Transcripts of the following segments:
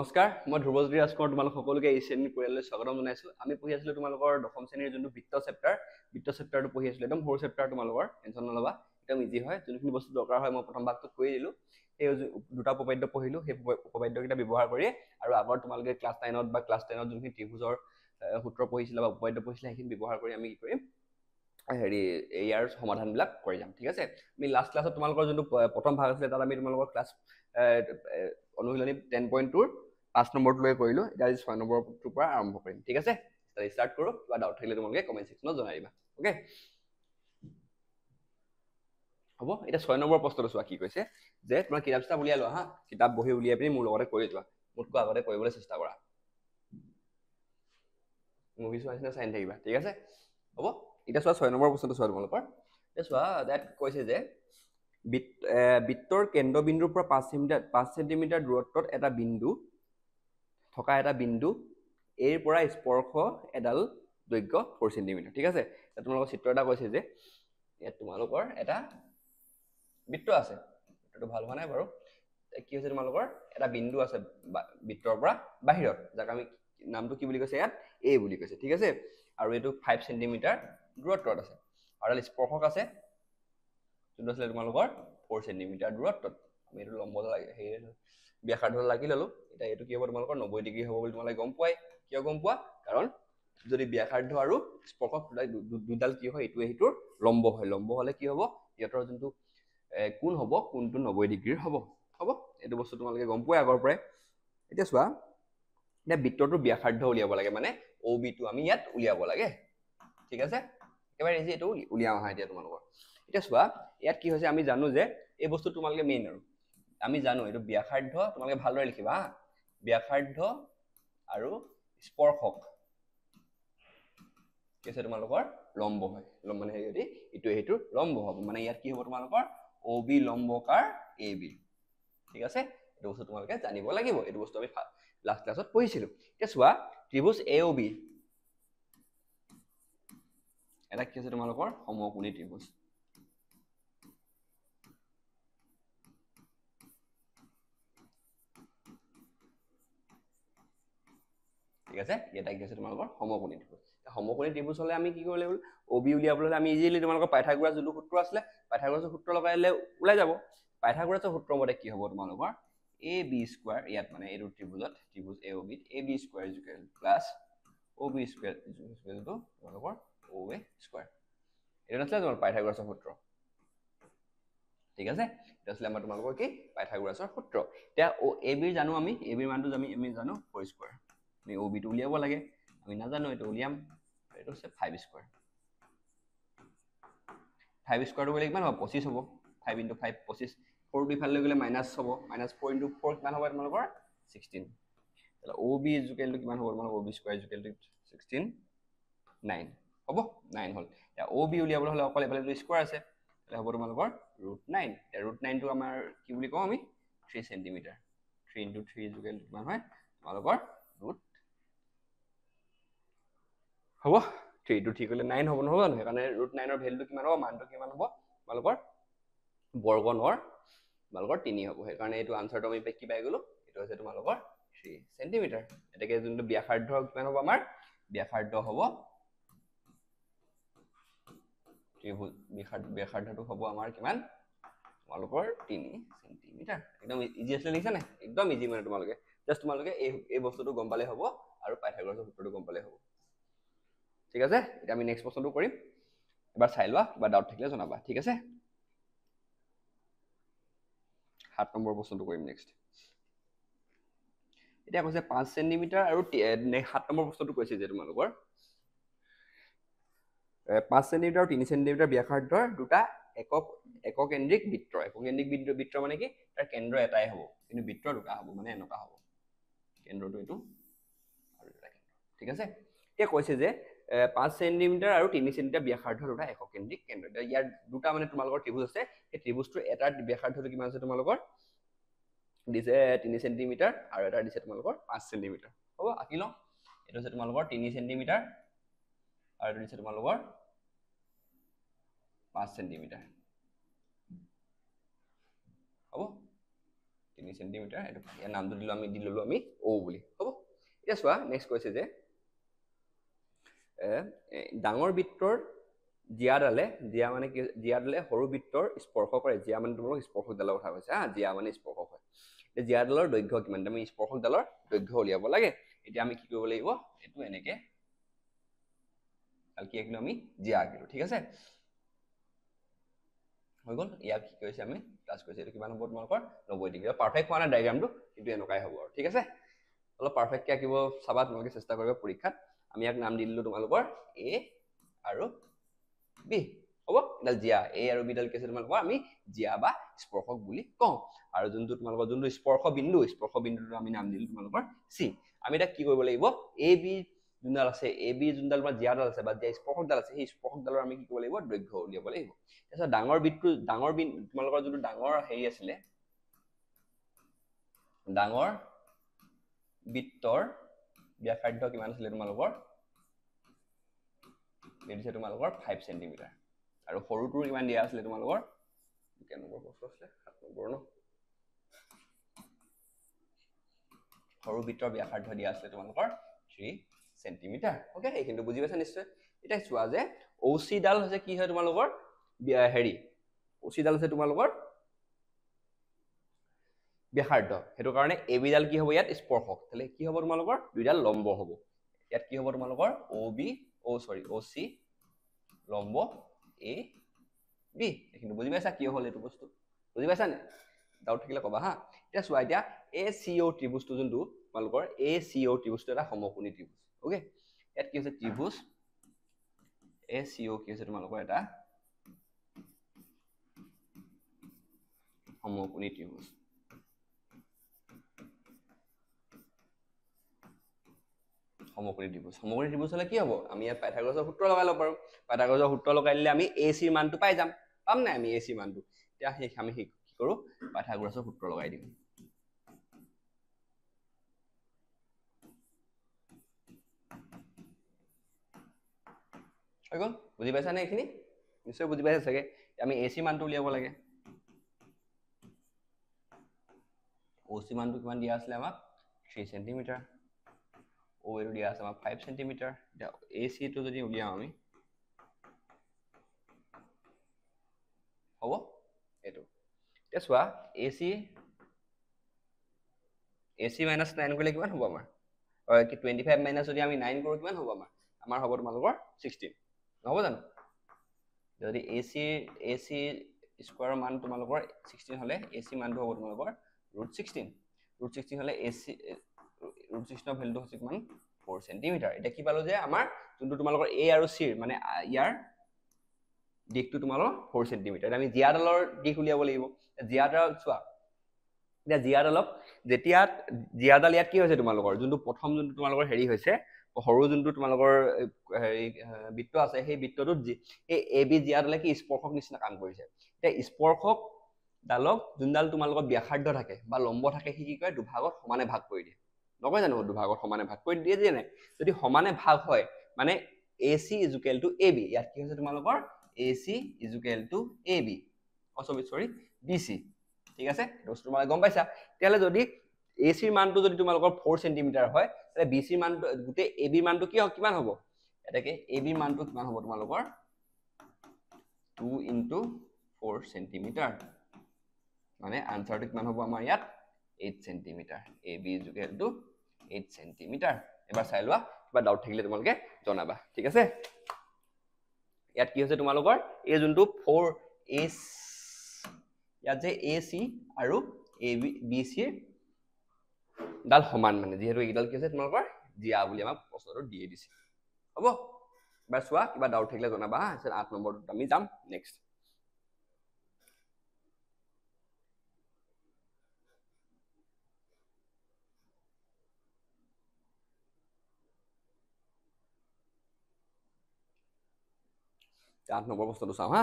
নমস্কাৰ, মই ধ্ৰুৱজ্যোতি ৰাজকুমাৰ তোমালোক সকলোকে এই শ্ৰেণীৰ পৰিয়াললৈ স্বাগতম জনাইছোঁ। আমি পঢ়ি আছিলোঁ তোমালোকৰ দশম শ্ৰেণীৰ যোনটো বৃত্ত চেপ্টাৰটো পঢ়ি আছিলোঁ। একদম সৰু চেপ্টাৰ তোমালোকৰ, টেনশ্যন নল'বা, একদম ইজি হয়। যোনখিনি বস্তু দৰকাৰ হয় মই প্ৰথম ভাগটোত কৈ দিলোঁ। সেই দুটা উপপাদ্য পঢ়িলোঁ, সেই উপপাদ্যকেইটা ব্যৱহাৰ কৰি আৰু আগত তোমালোকে ক্লাছ 9ত বা ক্লাছ 10ত যোনখিনি ত্ৰিভুজৰ সূত্ৰ পঢ়িছিলা বা উপপাদ্য পঢ়িছিলা সেইখিনি ব্যৱহাৰ কৰি আমি কি কৰিম ইয়াৰ সমাধানবিলাক কৰি যাম। ঠিক আছে, আমি লাষ্ট ক্লাছত তোমালোকৰ যোনটো প্ৰথম ভাগ আছিলে তাত আমি তোমালোকৰ ক্লাছ অনুশীলনী 10.2 5 নম্বৰটোলৈ কৰিলোঁ। এতিয়া আজি 6 নম্বৰটোৰ পৰা আৰম্ভ কৰিম। ঠিক আছে, ষ্টাৰ্ট কৰোঁ। কিবা ডাউট থাকিলে তোমালোকে কমেণ্ট ছেকশ্যনত জনাই দিবা। অ'কে, হ'ব। এতিয়া 6 নম্বৰ প্ৰশ্নটো চোৱা কি কৈছে যে তোমাৰ কিতাপ চিতাপ উলিয়াই লোৱা হা, কিতাপ বহি উলিয়াই পিনি মোৰ লগতে কৰি যোৱা, মোতকৈ আগতে কৰিবলৈ চেষ্টা কৰা। মুভি চোৱা নিচিনা চাই থাকিবা। ঠিক আছে, হ'ব। এতিয়া চোৱা 6 নম্বৰ প্ৰশ্নটো চোৱা তোমালোকৰ। এতিয়া চোৱা ইয়াত কৈছে যে বৃত্তৰ কেন্দ্ৰবিন্দুৰ পৰা 5 চেণ্টিমিটাৰ দূৰত্বত এটা বিন্দু থকা এটা বিন্দু এৰ পৰা স্পৰ্শ এডাল দৈৰ্ঘ্য 4 চেণ্টিমিটাৰ। ঠিক আছে, তোমালোকৰ চিত্ৰ এটা কৈছে যে ইয়াত তোমালোকৰ এটা বৃত্ত আছে। বৃত্তটো ভাল হোৱা নাই বাৰু। কি হৈছে তোমালোকৰ এটা বিন্দু আছে বৃত্তৰ পৰা বাহিৰত, যাক আমি নামটো কি বুলি কৈছে ইয়াত এ বুলি কৈছে। ঠিক আছে, আৰু এইটো 5 চেণ্টিমিটাৰ দূৰত্বত আছে আৰু এডাল স্পৰ্শক আছে যোনটো আছিলে তোমালোকৰ 4 চেণ্টিমিটাৰ দূৰত্বত। আমি এইটো লম্ব ব্যাসাৰ্ধ লাগি ল'লো। এতিয়া এইটো কি হ'ব তোমালোকৰ 90 ডিগ্ৰী হ'ব বুলি তোমালোকে গম পোৱাই। কিয় গম পোৱা? কাৰণ যদি ব্যাসাৰ্ধ আৰু স্পৰ্শক দুডাল কি হয়, ইটোৱে সিটোৰ লম্ব হয়। লম্ব হ'লে কি হ'ব, সিহঁতৰ যোনটো কোণ হ'ব, কোণটো 90 ডিগ্ৰীৰ হ'ব। হ'ব, এইটো বস্তু তোমালোকে গম পোৱাই আগৰ পৰাই। এতিয়া চোৱা, এতিয়া বৃত্তটোৰ ব্যাসাৰ্ধ উলিয়াব লাগে, মানে অ' বিটো আমি ইয়াত উলিয়াব লাগে। ঠিক আছে, একেবাৰে ইজি, এইটো উলিয়াম আহা এতিয়া তোমালোকৰ। এতিয়া চোৱা, ইয়াত কি হৈছে আমি জানো যে এই বস্তু তোমালোকে মেইন আৰু আমি জানো এইটো ব্যাসাৰ্ধ, তোমালোকে ভালদৰে লিখিবা হা, ব্যাসাৰ্ধ আৰু স্পৰ্শক কি আছে তোমালোকৰ লম্ব হয়। মানে যদি ইটোৱে সিটোৰ লম্ব হ'ব, মানে ইয়াত কি হ'ব তোমালোকৰ অ' বি লম্বকাৰ এ বি। ঠিক আছে, এইটো বস্তু তোমালোকে জানিব লাগিব। এইটো বস্তু আমি লাষ্ট ক্লাছত পঢ়িছিলোঁ। এতিয়া চোৱা, ত্ৰিভুজ এ অ' বি এটা কি আছে তোমালোকৰ সমকোণী ত্ৰিভুজ। ঠিক আছে, এটা কি আছে তোমালোকৰ সমকোণী ত্ৰিভুজ। সমকোণী ত্ৰিভুজ হ'লে আমি কি কৰিব লাগিব, অ' বি উলিয়াবলৈ হ'লে আমি ইজিলি তোমালোকৰ পাইথাগোৰাছ যোনটো সূত্ৰ আছিলে, পাইথাগোৰাছৰ সূত্ৰ লগাই দিলে ওলাই যাব। পাইথাগোৰাছৰ সূত্ৰ মতে কি হ'ব তোমালোকৰ এ বি স্কোৱাৰ, ইয়াত মানে এইটো ত্ৰিভুজত, ত্ৰিভুজ এ অ' বিত A B square equal plus O' B square equal to তোমালোকৰ অ' এ স্কোৱাৰ। এইটো নাছিলে তোমাৰ পাইথাগোৰাছৰ সূত্ৰ। ঠিক আছে, এইটো আছিলে আমাৰ তোমালোকৰ কি পাইথাগোৰাছৰ সূত্ৰ। এতিয়া এ বিৰ জানো আমি, এ বিৰ মানটো আমি জানো 4 স্কোৱাৰ। আমি অ' বিটো উলিয়াব লাগে, আমি নাজানো, এইটো উলিয়াম। এইটো হৈছে 5 স্কোৱাৰ। 5 স্কোৱাৰটো কৰিলে কিমান হ'ব, 25 হ'ব। 5 × 5 25। 4টো ইফালে গ'লে মাইনাছ হ'ব, -4 × 4 কিমান হ'ব তোমালোকৰ 16। অ' বি ইকুৱেল টু কিমান হ'ব তোমালোকৰ, অ' বি স্কোৱাৰ ইকুৱেল টু 16 9 হ'ব। 9 হ'ল। এতিয়া অ' বি উলিয়াবলৈ হ'লে অকল এফালে স্কোৱাৰ আছে, তাহলে হ'ব তোমালোকৰ √9। এতিয়া √9টো আমাৰ কি বুলি কওঁ আমি 3 চেণ্টিমিটাৰ। 3 × 3 ইকুৱেল টু কিমান হয় তোমালোকৰ হ'ব 3 টো ঠিক হ'লে 9 হ'ব, নহ'ব জানো? সেইকাৰণে √9ৰ ভেলুটো কিমান হ'ব, মানটো কিমান হ'ব তোমালোকৰ বৰ্গনৰ তোমালোকৰ 3 হ'ব। সেইকাৰণে এইটো আনচাৰটো আমি কি পাই গ'লো, এইটো হৈছে তোমালোকৰ 3 চেণ্টিমিটাৰ। এতেকে যোনটো ব্যাসাৰ্ধ কিমান হ'ব, আমাৰ ব্যাসাৰ্ধ হ'ব ত্ৰিভুজ ব্যাসাৰ্ধটো হ'ব আমাৰ কিমান তোমালোকৰ 3 চেণ্টিমিটাৰ। একদম ইজি আছিলে, লিখিছা নাই? একদম ইজি, মানে তোমালোকে জাষ্ট তোমালোকে এই বস্তুটো গম পালে হ'ব আৰু পাইথাগোৰাছৰ সূত্ৰটো গম পালে হ'ব। ঠিক আছে, এতিয়া আমি নেক্সট প্ৰশ্নটো কৰিম। এবাৰ চাই লোৱা, কিবা ডাউট থাকিলে জনাবা। ঠিক আছে, 7 নম্বৰ প্ৰশ্নটো কৰিম নেক্সট। এতিয়া কৈছে 5 চেণ্টিমিটাৰ আৰু 7 নম্বৰ প্ৰশ্নটো কৈছে যে তোমালোকৰ 5 চেণ্টিমিটাৰ আৰু 3 চেণ্টিমিটাৰ ব্যাসাৰ্ধৰ দুটা এককেন্দ্ৰিক বৃত্ত। এককেন্দ্ৰিক বৃত্ত মানে কি, তাৰ কেন্দ্ৰ এটাই হ'ব কিন্তু বৃত্ত দুটা হ'ব, মানে এনেকুৱা হ'ব কেন্দ্ৰটো এইটো আৰু এটা কেন্দ্ৰ। ঠিক আছে, এতিয়া কৈছে যে 5 চেণ্টিমিটাৰ আৰু 3 চেণ্টিমিটাৰ ব্যাসাৰ্ধৰ দুটা এককেন্দ্ৰিক কেন্দ্ৰ। ইয়াৰ দুটা মানে তোমালোকৰ ত্ৰিভুজ আছে, সেই ত্ৰিভুজটোৰ এটাৰ ব্যাসাৰ্ধটো কিমান আছে তোমালোকৰ দিছে 3 চেণ্টিমিটাৰ আৰু এটা দিছে তোমালোকৰ 5 চেণ্টিমিটাৰ। হ'ব, আঁকি লওঁ। এইটো হৈছে তোমালোকৰ 3 চেণ্টিমিটাৰ আৰু এইটো দিছে তোমালোকৰ 5 চেণ্টিমিটাৰ। হ'ব, 3 সেন্টিমিটাৰ এটো ইয়াৰ নামটো দি ললো আমি O বুলি হ'ব এতিয়া চোৱা নেক্সট কৈছে যে ডাঙৰ বৃত্তৰ জিয়াডালে সৰু বৃত্তৰ স্পৰ্শ কৰে জিয়া মানে তোমালোক স্পৰ্শকডালৰ কথা কৈছে হা জিয়া মানে স্পৰ্শক হয় এতিয়া জিয়াডালৰ দৈৰ্ঘ্য কিমান আমি স্পৰ্শকডালৰ দৈৰ্ঘ্য উলিয়াব লাগে এতিয়া আমি কি কৰিব লাগিব এটো এনেকে আৰু কি আঁকিলো আমি জিয়া আঁকিলো ঠিক আছে হৈ গল ইয়াক কি কৈছে আমি প্লাস কৈছে এটো কিমান হ'ব তোমালোকৰ 90 ডিগ্ৰী পাৰফেক্ট হোৱা নাই ডায়াগ্ৰামটো কিন্তু এনেকাই হ'ব আৰু ঠিক আছে অলপ পাৰফেক্ট কে আঁকিব চাবা তোমালোকে চেষ্টা কৰিবা পৰীক্ষাত আমি ইয়াক নাম দি দিলো তোমালোকৰ A আৰু B হ'ব এডাল জিয়া A আৰু B ডাল কেছে তোমালোকৰ আমি জিয়া বা স্পৰ্শক বুলি কওঁ আৰু যোনটো তোমালোকৰ যোনটো স্পৰ্শ বিন্দুটো আমি নাম দিলো তোমালোকৰ C আমি এটা কি কৰিব লাগিব AB যোনডাল আছে AB যোনডাল বা জিয়াডাল আছে বা জিয়া স্পৰ্শকডাল আছে সেই স্পৰ্শকডালৰ আমি কি কৰিব লাগিব দৈৰ্ঘ্য উলিয়াব লাগিব তাৰপিছত ডাঙৰ বিন্দু তোমালোকৰ যোনটো ডাঙৰ হেৰি আছিলে ডাঙৰ বৃত্তৰ ব্যাসাৰ্ধ কিমান আছিলে তোমালোকৰ দিছে তোমালোকৰ 5 সেন্টিমিটাৰ আৰু সৰুটোৰ কিমান দিয়া আছিলে তোমালোকৰ কেন নম্বৰ প্ৰশ্ন আছিলে 7 নম্বৰ ন সৰু বৃত্তৰ ব্যাসাৰ্ধ দিয়া আছিলে তোমালোকৰ 3 সেন্টিমিটাৰ ওকে এই কিন্তু বুজি পাইছা নিশ্চয় এটা চোৱা যে OC ডাল হৈছে কি হয় তোমালোকৰ হেৰি OC ডাল আছে তোমালোকৰ ব্যাসাৰ্ধ হেতু কাৰণে AB ডাল কি হ'ব ইয়াত স্পৰ্শক তাহলে কি হ'ব তোমালোকৰ দুইডাল লম্ব হ'ব ইয়াত কি হ'ব তোমালোকৰ OC লম্ব AB কিন্তু বুজি পাইছা কি হ'ল এটো বস্তু বুজি পাইছা নে ডাউট থাকিলে কবা হা এতিয়া চোৱা এতিয়া ACO ত্ৰিভুজটো যোনটো তোমালোকৰ ACO ত্ৰিভুজটো এটা সমকোণী ত্ৰিভুজ ওকে ইয়াত কি হৈছে ত্ৰিভুজ ACO কি হৈছে তোমালোকৰ এটা সমকোণী ত্ৰিভুজ সমকোণী ত্ৰিভুজ হলে কি হ'ব আমি ইয়াত পাইথাগোৰাছৰ সূত্ৰ লগাই লব পাৰো পাইথাগোৰাছৰ সূত্ৰ লগাই দিলে আমি AC ৰ মানটো পাই যাম পাম নাই আমি AC মানটো এতিয়া আমি কি কৰো পাইথাগোৰাছৰ সূত্ৰ লগাই দিম হৈ গল বুজি পাইছা নে এখিনি নিশ্চয় বুজি পাইছা চাগে আমি AC মানটো উলিয়াব লাগে OC মানটো কিমান দিয়া আছিলে আমাক 3 সেন্টিমিটাৰ O এটো দিয়া আছে আমাক 5 সেন্টিমিটাৰ AC টো যদি উলিয়াও আমি হ'ব এটো এতিয়া চোৱা AC - 9 কৰিলে কিমান হ'ব আমাৰ কি 25 - যদি আমি 9 কৰো কিমান হ'ব আমাৰ হ'ব তোমালোকৰ 16 নহব জানো যদি AC স্কয়াৰৰ মান তোমালোকৰ 16 হলে AC মানটো হ'ব তোমালোকৰ √16 হলে AC √16 ৰ ভ্যালুটো হৈছে কিমান 4 সেন্টিমিটাৰ এটা কি পালো যে আমাৰ যোনটো তোমালোকৰ A আৰু C মানে ইয়াৰ দিকটো তোমালোকৰ 4 সেন্টিমিটাৰ আমি জিয়াডালৰ দিক উলিয়াব লাগিব জিয়াডাল চোৱা এতিয়া জিয়াডালক যেতিয়া জিয়াডাল ইয়াত কি হৈছে তোমালোকৰ যোনটো প্ৰথম যোনটো তোমালোকৰ হেৰি হৈছে সৰু যোনটো তোমালোকৰ হেৰি বৃত্ত আছে সেই বৃত্তটোত এই AB জিয়াডালে কি স্পৰ্শক নিচিনা কাম কৰিছে এতিয়া স্পৰ্শক ডালক যোনডাল তোমালোকৰ ব্যাসাৰ্ধ থাকে বা লম্ব থাকে কি কি কৰে দুভাগত সমানে ভাগ কৰি দিয়ে নকয় জানো দুভাগত সমানে ভাগ কৰি দিয়ে যে নাই যদি সমানে ভাগ হয় মানে AC = AB ইয়াত কি হৈছে তোমালোকৰ AC = AB সৰি BC ঠিক আছে দোস্ত তোমালোকে গম পাইছা তেলে যদি AC ৰ মানটো যদি তোমালোকৰ 4 সেন্টিমিটাৰ হয় তাহলে BC ৰ মানটো গুটে AB ৰ মানটো কিমান হ'ব এটাকে AB ৰ মানটো কিমান হ'ব তোমালোকৰ 2 * 4 সেন্টিমিটাৰ মানে আনসাৰটো কিমান হ'ব আমাৰ ইয়াত 8 সেন্টিমিটাৰ AB = 8 সেন্টিমিটাৰ এবাৰ চাই লোৱা কিবা ডাউট থাকিলে তোমালোকে জনাবা ঠিক আছে ইয়াত কি হৈছে তোমালোকৰ এই যোনটো 4 ইয়াত যে AC আৰু BC ডাল সমান মানে যেহেতু এইডাল কি আছে তোমালোকৰ জিয়া বুলি আমাক প্ৰশ্নটো দিয়ে দিছে হ'ব এবাৰ চোৱা কিবা ডাউট থাকিলে জনাবা হা 8 নম্বৰটো আমি যাম নেক্সট आठ नम्बर बस्तुটো চাও হা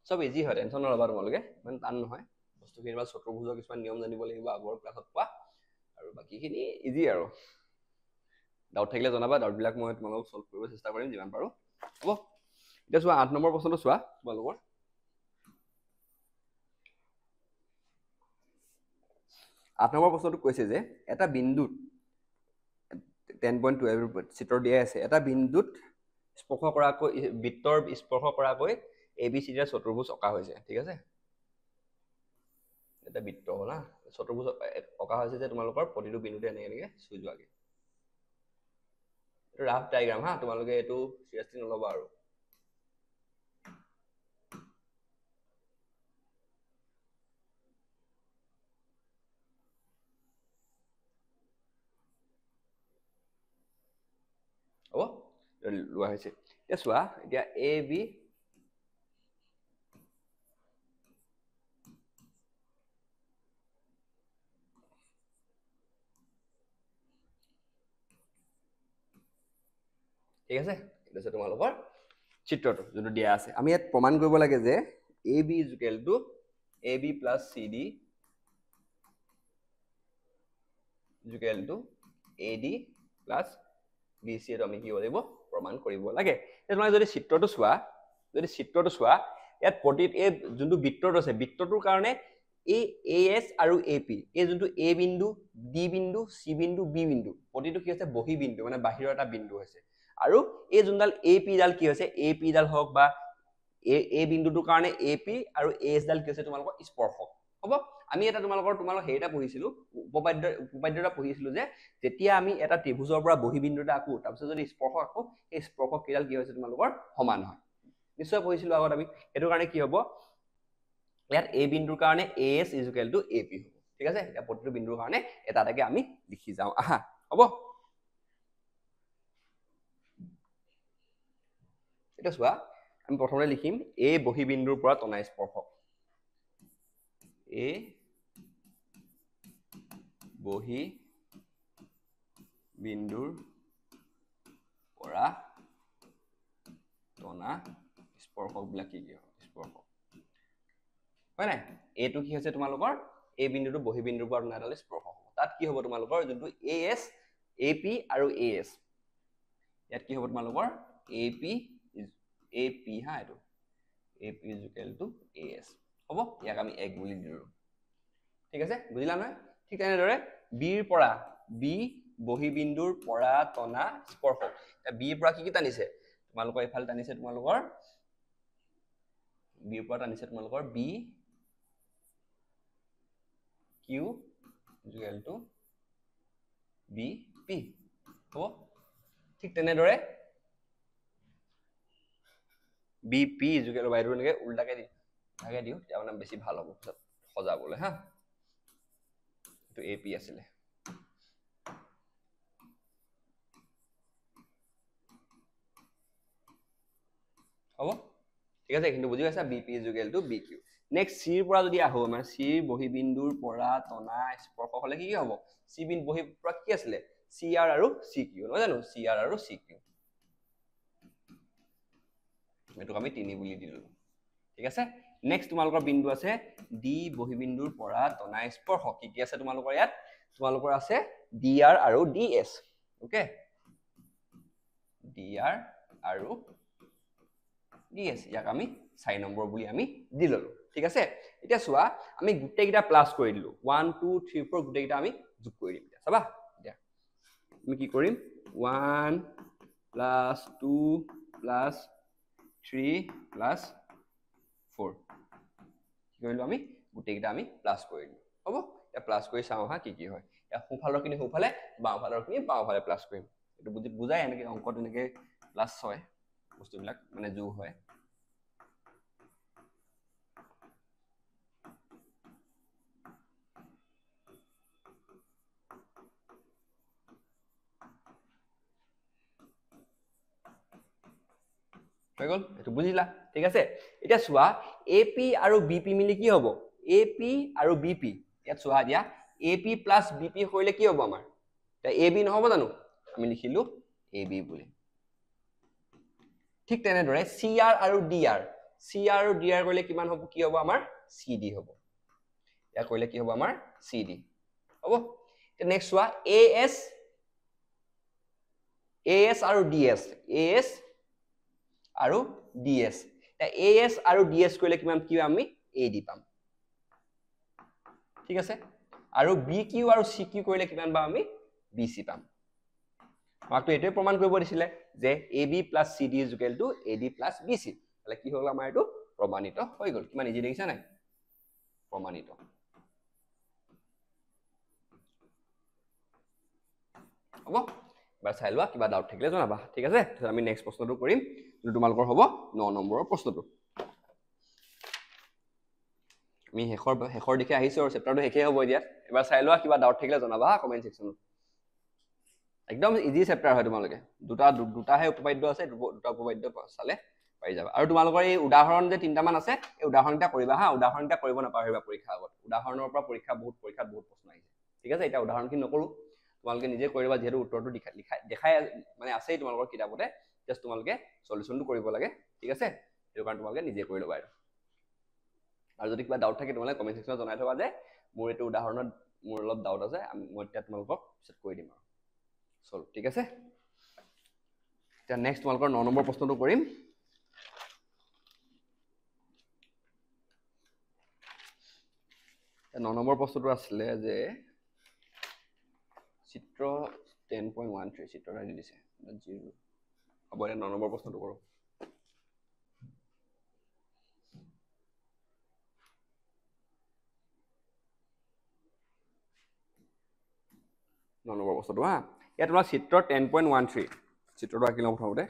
সব ইজি হয় টেনশন নলবা তোমালোকে মানে টান নহয় বস্তুখিনি বা চতুৰ্ভুজৰ কিছুমান নিয়ম জানিব লাগিব আগৰ ক্লাছত পোৱা আৰু বাকিখিনি ইজি আৰু ডাউট থাকিলে জনাবা ডাউট বিলাক মই তোমালোকক সলভ কৰিব চেষ্টা কৰিম যিমান পাৰো হ'ব এতিয়া চোৱা 8 নম্বৰ প্ৰশ্নটো চোৱা তোমালোকৰ 8 নম্বৰ প্ৰশ্নটো কৈছে যে এটা বিন্দুত 10.12 চিত্ৰ দিয়া আছে এটা বিন্দুত স্পৰ্শ কৰাকৈ বৃত্তৰ স্পৰ্শ কৰাকৈ ABCD ৰ চতুৰ্ভুজ অঁকা হৈছে ঠিক আছে এটা বৃত্ত হ'ল না চতুৰ্ভুজ অঁকা হৈছে যে তোমালোকৰ প্ৰতিটো বিন্দুতে এনেকৈ চুই যোৱাগে এটা ৰাফ ডায়াগ্ৰাম হা তোমালোকে এটো সিৰিয়াসলি নলবা আৰু হ'ব লোৱা হৈছে এতিয়া চোৱা এতিয়া AB ঠিক আছে এটা আছে তোমালোকৰ চিত্ৰটো যোনটো দিয়া আছে আমি ইয়াত প্ৰমাণ কৰিব লাগে যে AB = AB + CD = AD + BC এটো আমি কি কৰিব প্ৰমাণ কৰিব লাগে তোমালোকে যদি চিত্ৰটো চোৱা ইয়াত প্ৰতি এই যোনটো বৃত্তটো আছে বৃত্তটোৰ কাৰণে এই AS আৰু AP এই যোনটো A বিন্দু D বিন্দু C বিন্দু B বিন্দু প্ৰতিটো কি আছে বহি বিন্দু মানে বাহিৰৰ এটা বিন্দু আছে আৰু এই যোনডাল AP ডাল কি হৈছে AP ডাল হওক বা A বিন্দুটোৰ কাৰণে AP আৰু AS ডাল কি হৈছে তোমালোকৰ স্পৰ্শক হ'ব আমি এটা তোমালোকৰ হেৰিটা পঢ়িছিলো উপপাদ্যটা পঢ়িছিলো যে যেতিয়া আমি এটা ত্ৰিভুজৰ পৰা বহি বিন্দুটা আকো তাৰপিছত যদি স্পৰ্শক আকো এই স্পৰ্শক কিডাল কি হৈছে তোমালোকৰ সমান হয় নিশ্চয় পঢ়িছিলো আগত আমি এটো কাৰণে কি হ'ব ইয়াত A বিন্দুৰ কাৰণে AS = AP হ'ব ঠিক আছে এটা প্ৰতিটো বিন্দুৰ কাৰণে এটা এটাকে আমি লিখি যাও আহা হ'ব এটা চোৱা আমি প্ৰথমতে লিখিম A বহি বিন্দুৰ পৰা টনা স্পৰ্শক A বহি বিন্দুৰ পৰা টনা স্পৰ্শক বিলাক কি হয় স্পৰ্শক হয় নাই এটো কি হৈছে তোমালোকৰ A বিন্দুটো বহি বিন্দুৰ পৰা টনা এডাল স্পৰ্শক তাত কি হ'ব তোমালোকৰ যোনটো AS AP আৰু AS ইয়াত কি হ'ব তোমালোকৰ AP হা এটো AP = AS হ'ব ইয়াক আমি 1 বুলি দিলো ঠিক আছে বুজিলা নহয় ঠিক তেনেদৰে B ৰ পৰা B বহি বিন্দুৰ পৰা টনা স্পৰ্শক B ৰ পৰা কি টানিছে তোমালোকৰ ইফালে টানিছে তোমালোকৰ B ৰ পৰা টানিছে তোমালোকৰ B Q = BP হ'ব ঠিক তেনেদৰে BP = বাইটো এনেকৈ উল্টাকে দিও তেতিয়া মানে বেছি ভাল হ'ব পিছত সজাবলৈ হা এটো AP আছিলে হ'ব ঠিক আছে কিন্তু বুজি পাইছা BP = BQ নেক্সট C ৰ পৰা যদি আহো মানে C বহি বিন্দুৰ পৰা টনা স্পৰ্শক হলে কি হ'ব C বিন্দু বহি পৰা কি আছিলে CR আৰু CQ নহয় জানো CR আৰু CQ এটোক আমি 3 বুলি দিলো ঠিক আছে নেক্সট তোমালোকৰ বিন্দু আছে D বহি বিন্দুৰ পৰা টনা স্পৰ্শক কি আছে তোমালোকৰ ইয়াত তোমালোকৰ আছে DR আৰু DS ওকে DR আৰু DS ইয়াক আমি 4 নম্বৰ বুলি আমি দি ললো ঠিক আছে এতিয়া চোৱা আমি গুটেইটা প্লাস কৰি দিলো 1 2 3 4 গুটেইটা আমি যোগ কৰি দিম চাবা এতিয়া আমি কি কৰিম 1 + 2 + 3 + 4 কি কৰিলো আমি গুটেইটা আমি প্লাস কৰি দিলো হ'ব এটা প্লাস কৰি চাও হা কি হয় এটা সোফালৰ কিনি সোফালে বাওফালৰ কিনি বাওফালে প্লাস কৰিম এটো বুজাই এনেকে অংকত এনেকে প্লাস হয় বস্তুবিলাক মানে যোগ হয় হৈ গল এটো বুজিলা ঠিক আছে এতিয়া চোৱা AP আৰু BP মিলি কি হ'ব AP আৰু BP ইয়াত চোৱা দিয়া AP + BP হইলে কি হ'ব আমাৰ তা AB নহব জানো আমি লিখিলো AB বুলি ঠিক তেনেদৰে CR আৰু DR কৰিলে কিমান হ'ব কি হ'ব আমাৰ CD হ'ব ইয়া কৰিলে কি হ'ব আমাৰ CD হ'ব নেক্সট চোৱা AS আৰু DS আৰু DS AS আৰু DS কৰিলে কিমান কি আমি AD পাম ঠিক আছে আৰু বি কিউ আৰু চি কিউ কৰিলে কিমান পাম আমি বি চি পাম আমাকতো এইটোৱে প্ৰমাণ কৰিব দিছিলে যে A B plus C D is equal to A D plus B C তাহলে কি হ'ল আমাৰ এইটো প্ৰমাণিত হৈ গ'ল কিমান ইজি দেখিছা নাই প্ৰমাণিত হ'ব এবাৰ চাই লোৱা কিবা ডাউট থাকিলে জনাবা ঠিক আছে আমি নেক্সট প্ৰশ্নটো কৰিম যোনটো তোমালোকৰ হ'ব 9 নম্বৰৰ প্ৰশ্নটো আমি শেষৰ দিশে আহিছো আৰু চেপ্টাৰটো শেষে হ'ব এতিয়া এবাৰ চাই লোৱা কিবা ডাউট থাকিলে জনাবা কমেন্ট সেকশনত একদম ইজি চেপ্টাৰ হয় তোমালোকে দুটাহে উপপাদ্য আছে দুটা উপপাদ্য চালে পাই যাবা আৰু তোমালোকৰ এই উদাহৰণ যে তিনটা মান আছে এই উদাহৰণটা কৰিবা হা উদাহৰণটা কৰিব নাপাহৰিবা পৰীক্ষা আগত উদাহৰণৰ পৰা পৰীক্ষাত বহুত প্ৰশ্ন আহিছে ঠিক আছে এটা উদাহৰণখিনি নকৰো তোমালোকে নিজে কৰিবা যেহেতু উত্তৰটো দেখাই মানে আছেই তোমালোকৰ কিতাপতে জাস্ট তোমালোকে সলিউশনটো কৰিব লাগে ঠিক আছে এটো কাৰণ তোমালোকে নিজে কৰি লবা আৰু যদি কিবা ডাউট থাকে তোমালোকে কমেন্ট সেকশনত জনাই থবা যে মোৰ এটো উদাহৰণত মোৰ অলপ ডাউট আছে মই এতিয়া তোমালোকক পিছত কৈ দিম আৰু সলভ ঠিক আছে এতিয়া নেক্সট তোমালোকৰ 9 নম্বৰ প্ৰশ্নটো কৰিম 9 নম্বৰ প্ৰশ্নটো আছিলে যে চিত্ৰ 10.13 চিত্ৰটা দি দিছে 0 হ'ব এ 9 নম্বৰ প্ৰশ্নটো কৰো 9 নম্বৰ প্ৰশ্নটো হা ইয়াত তোমাৰ চিত্ৰ 10.13 চিত্ৰটো আঁকি লওঁ প্ৰথমতে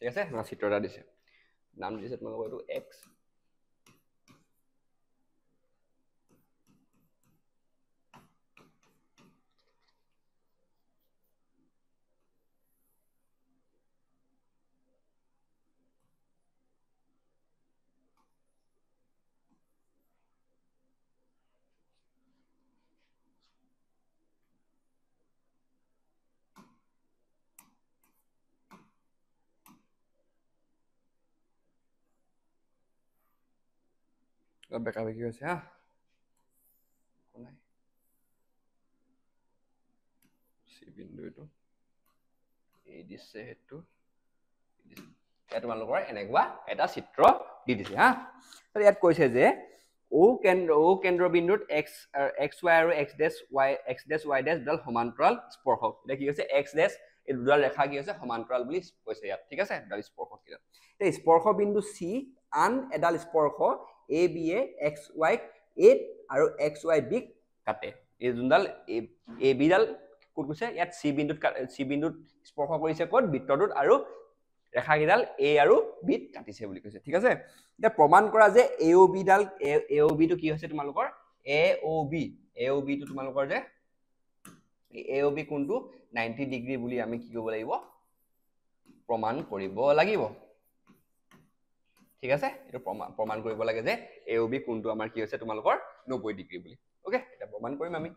ঠিক আছে চিত্ৰ এটা দিছে নাম দিছে তোমালোকৰ এইটো x বেকা বেকি হৈছে হা সি বিন্দু এইটো এই দিছে হেতু এটা তোমালোকৰ এনেকুৱা এটা চিত্ৰ দি দিছে হা তো ইয়াত কৈছে যে ও কেন্দ্ৰবিন্দুত x y আৰু x dash y dash ডাল সমান্তৰাল স্পৰ্শক এটা কি হৈছে x dash এই দুডাল ৰেখা কি হৈছে সমান্তৰাল বুলি কৈছে ইয়াত ঠিক আছে ডাল স্পৰ্শক কিটা এই স্পৰ্শ বিন্দু c আন এডাল স্পৰ্শ a b A x y a আৰু x y b কাটে এই দুডাল a b ডাল কোট কৈছে ইয়াত c বিন্দুত স্পৰ্শ কৰিছে কোট বৃত্তটোত আৰু ৰেখা কিডাল a আৰু b কাটিছে বুলি কৈছে ঠিক আছে এটা প্ৰমাণ কৰা যে AOB ডাল AOB টো কি হৈছে তোমালোকৰ AOB টো তোমালোকৰ যে AOB কোনটো 90 ডিগ্ৰী বুলি আমি কি কৰিব লাগিব প্ৰমাণ কৰিব লাগিব ঠিক আছে এটো প্ৰমাণ কৰিব লাগে যে AOB কোনটো আমাৰ কি হৈছে তোমালোকৰ 90 ডিগ্ৰী বুলি ওকে এটা প্ৰমাণ কৰিম আমি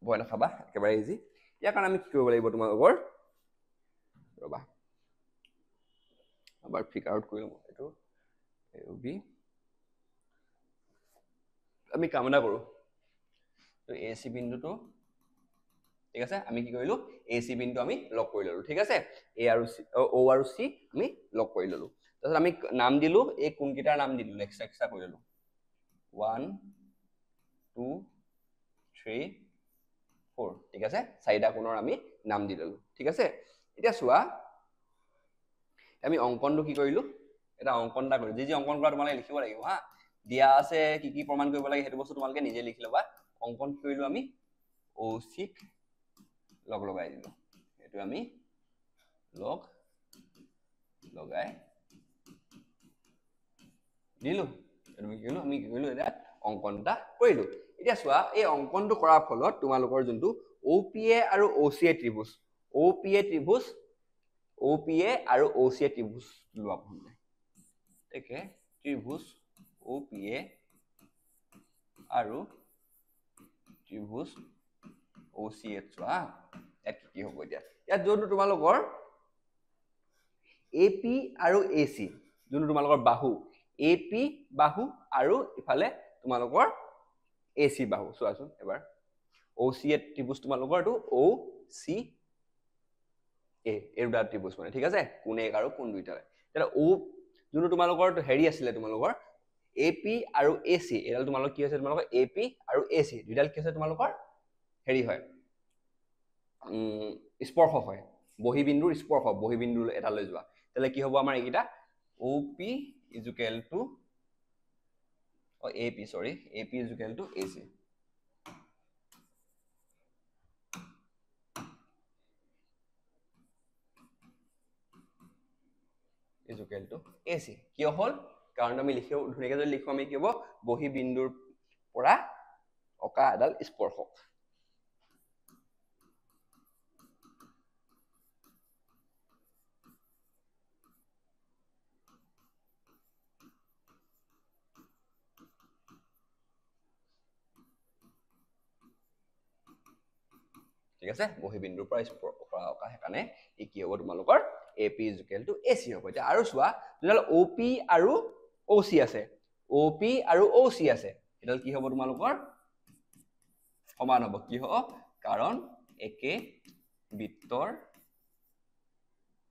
ভয় নাখাবা একেবাৰে ইজি ইয়াৰ কাৰণে আমি কি কৰিব লাগিব তোমালোকৰ ৰবা আবাৰ ফিগ আউট কৰিম এটো AOB আমি কামনা কৰো তো AC বিন্দুটো ঠিক আছে আমি কি কৰিলো AC বিন্দু আমি লক কৰি ললো ঠিক আছে A আৰু C O আৰু C আমি লক কৰি ললো তাৰছত আমি নাম দিলো এই কোন কিটাৰ নাম দিলো এক্সট্ৰা কৰি ললো 1 2 3 4 ঠিক আছে চাৰিটা কোণৰ আমি নাম দি ললো ঠিক আছে এতিয়া চোৱা আমি অঙ্কনটো কি কৰিলো এটা অঙ্কনটা কৰি যি অঙ্কন কৰা তোমালে লিখিব লাগিব হা দিয়া আছে কি প্ৰমাণ কৰিব লাগে হেতু বস্তু তোমালকে নিজে লিখি লবা অঙ্কন কৰিলো আমি OC লগ লগাই দিলো এটো আমি লগ লগাই দিলো আমি কি কৰিলো এটা অঙ্কনটা কৰিলো এতিয়া চোৱা এই অঙ্কনটো কৰাৰ ফলত তোমালোকৰ যোনটো OPA আৰু OCA ত্ৰিভুজ OPA আৰু OCA ত্ৰিভুজ লোৱা ভূমি একে ত্ৰিভুজ OPA আৰু ত্ৰিভুজ OCA চোৱা এক কি হ'ব এতিয়া ইয়াত যোনটো তোমালোকৰ AP আৰু AC যোনটো তোমালোকৰ বাহু AP বাহু আৰু ইফালে তোমালোকৰ AC বাহু চোৱাচোন এবাৰ OC ত্ৰিভুজ তোমালোকৰটো OC এই দুটা ত্ৰিভুজ মানে ঠিক আছে কোণ 1 আৰু কোণ 2 তাৰে তেনে O যোনটো তোমালোকৰ হেৰি আছিলে তোমালোকৰ AP আৰু AC এডাল তোমালোকৰ কি আছে তোমালোকৰ AP আৰু AC দুইডাল কি আছে তোমালোকৰ হেৰি হয় স্পৰ্শ হয় বহিবিন্দুৰ স্পৰ্শ বহিবিন্দু এটা লৈ যোৱা তেলে কি হ'ব আমাৰ এইকিটা OP equal to AP sorry AP equal to AC equal to AC কিয় হ'ল কাৰণ আমি লিখিও ধুনীয়াকৈ যদি লিখো আমি কি হ'ব বহিবিন্দুৰ পৰা অকা এডাল স্পৰ্শক ঠিক আছে বহিবিন্দুৰ পৰা অকা হেকানে ই কি হ'ব তোমালোকৰ AP ইকুৱেল টু AC হ'ব এতিয়া আৰু চোৱা যেনেল OP আৰু OC আছে OP আৰু OC আছে এডাল কি হ'ব তোমালোকৰ সমান হ'ব কি হ'ব কাৰণ একে বৃত্তৰ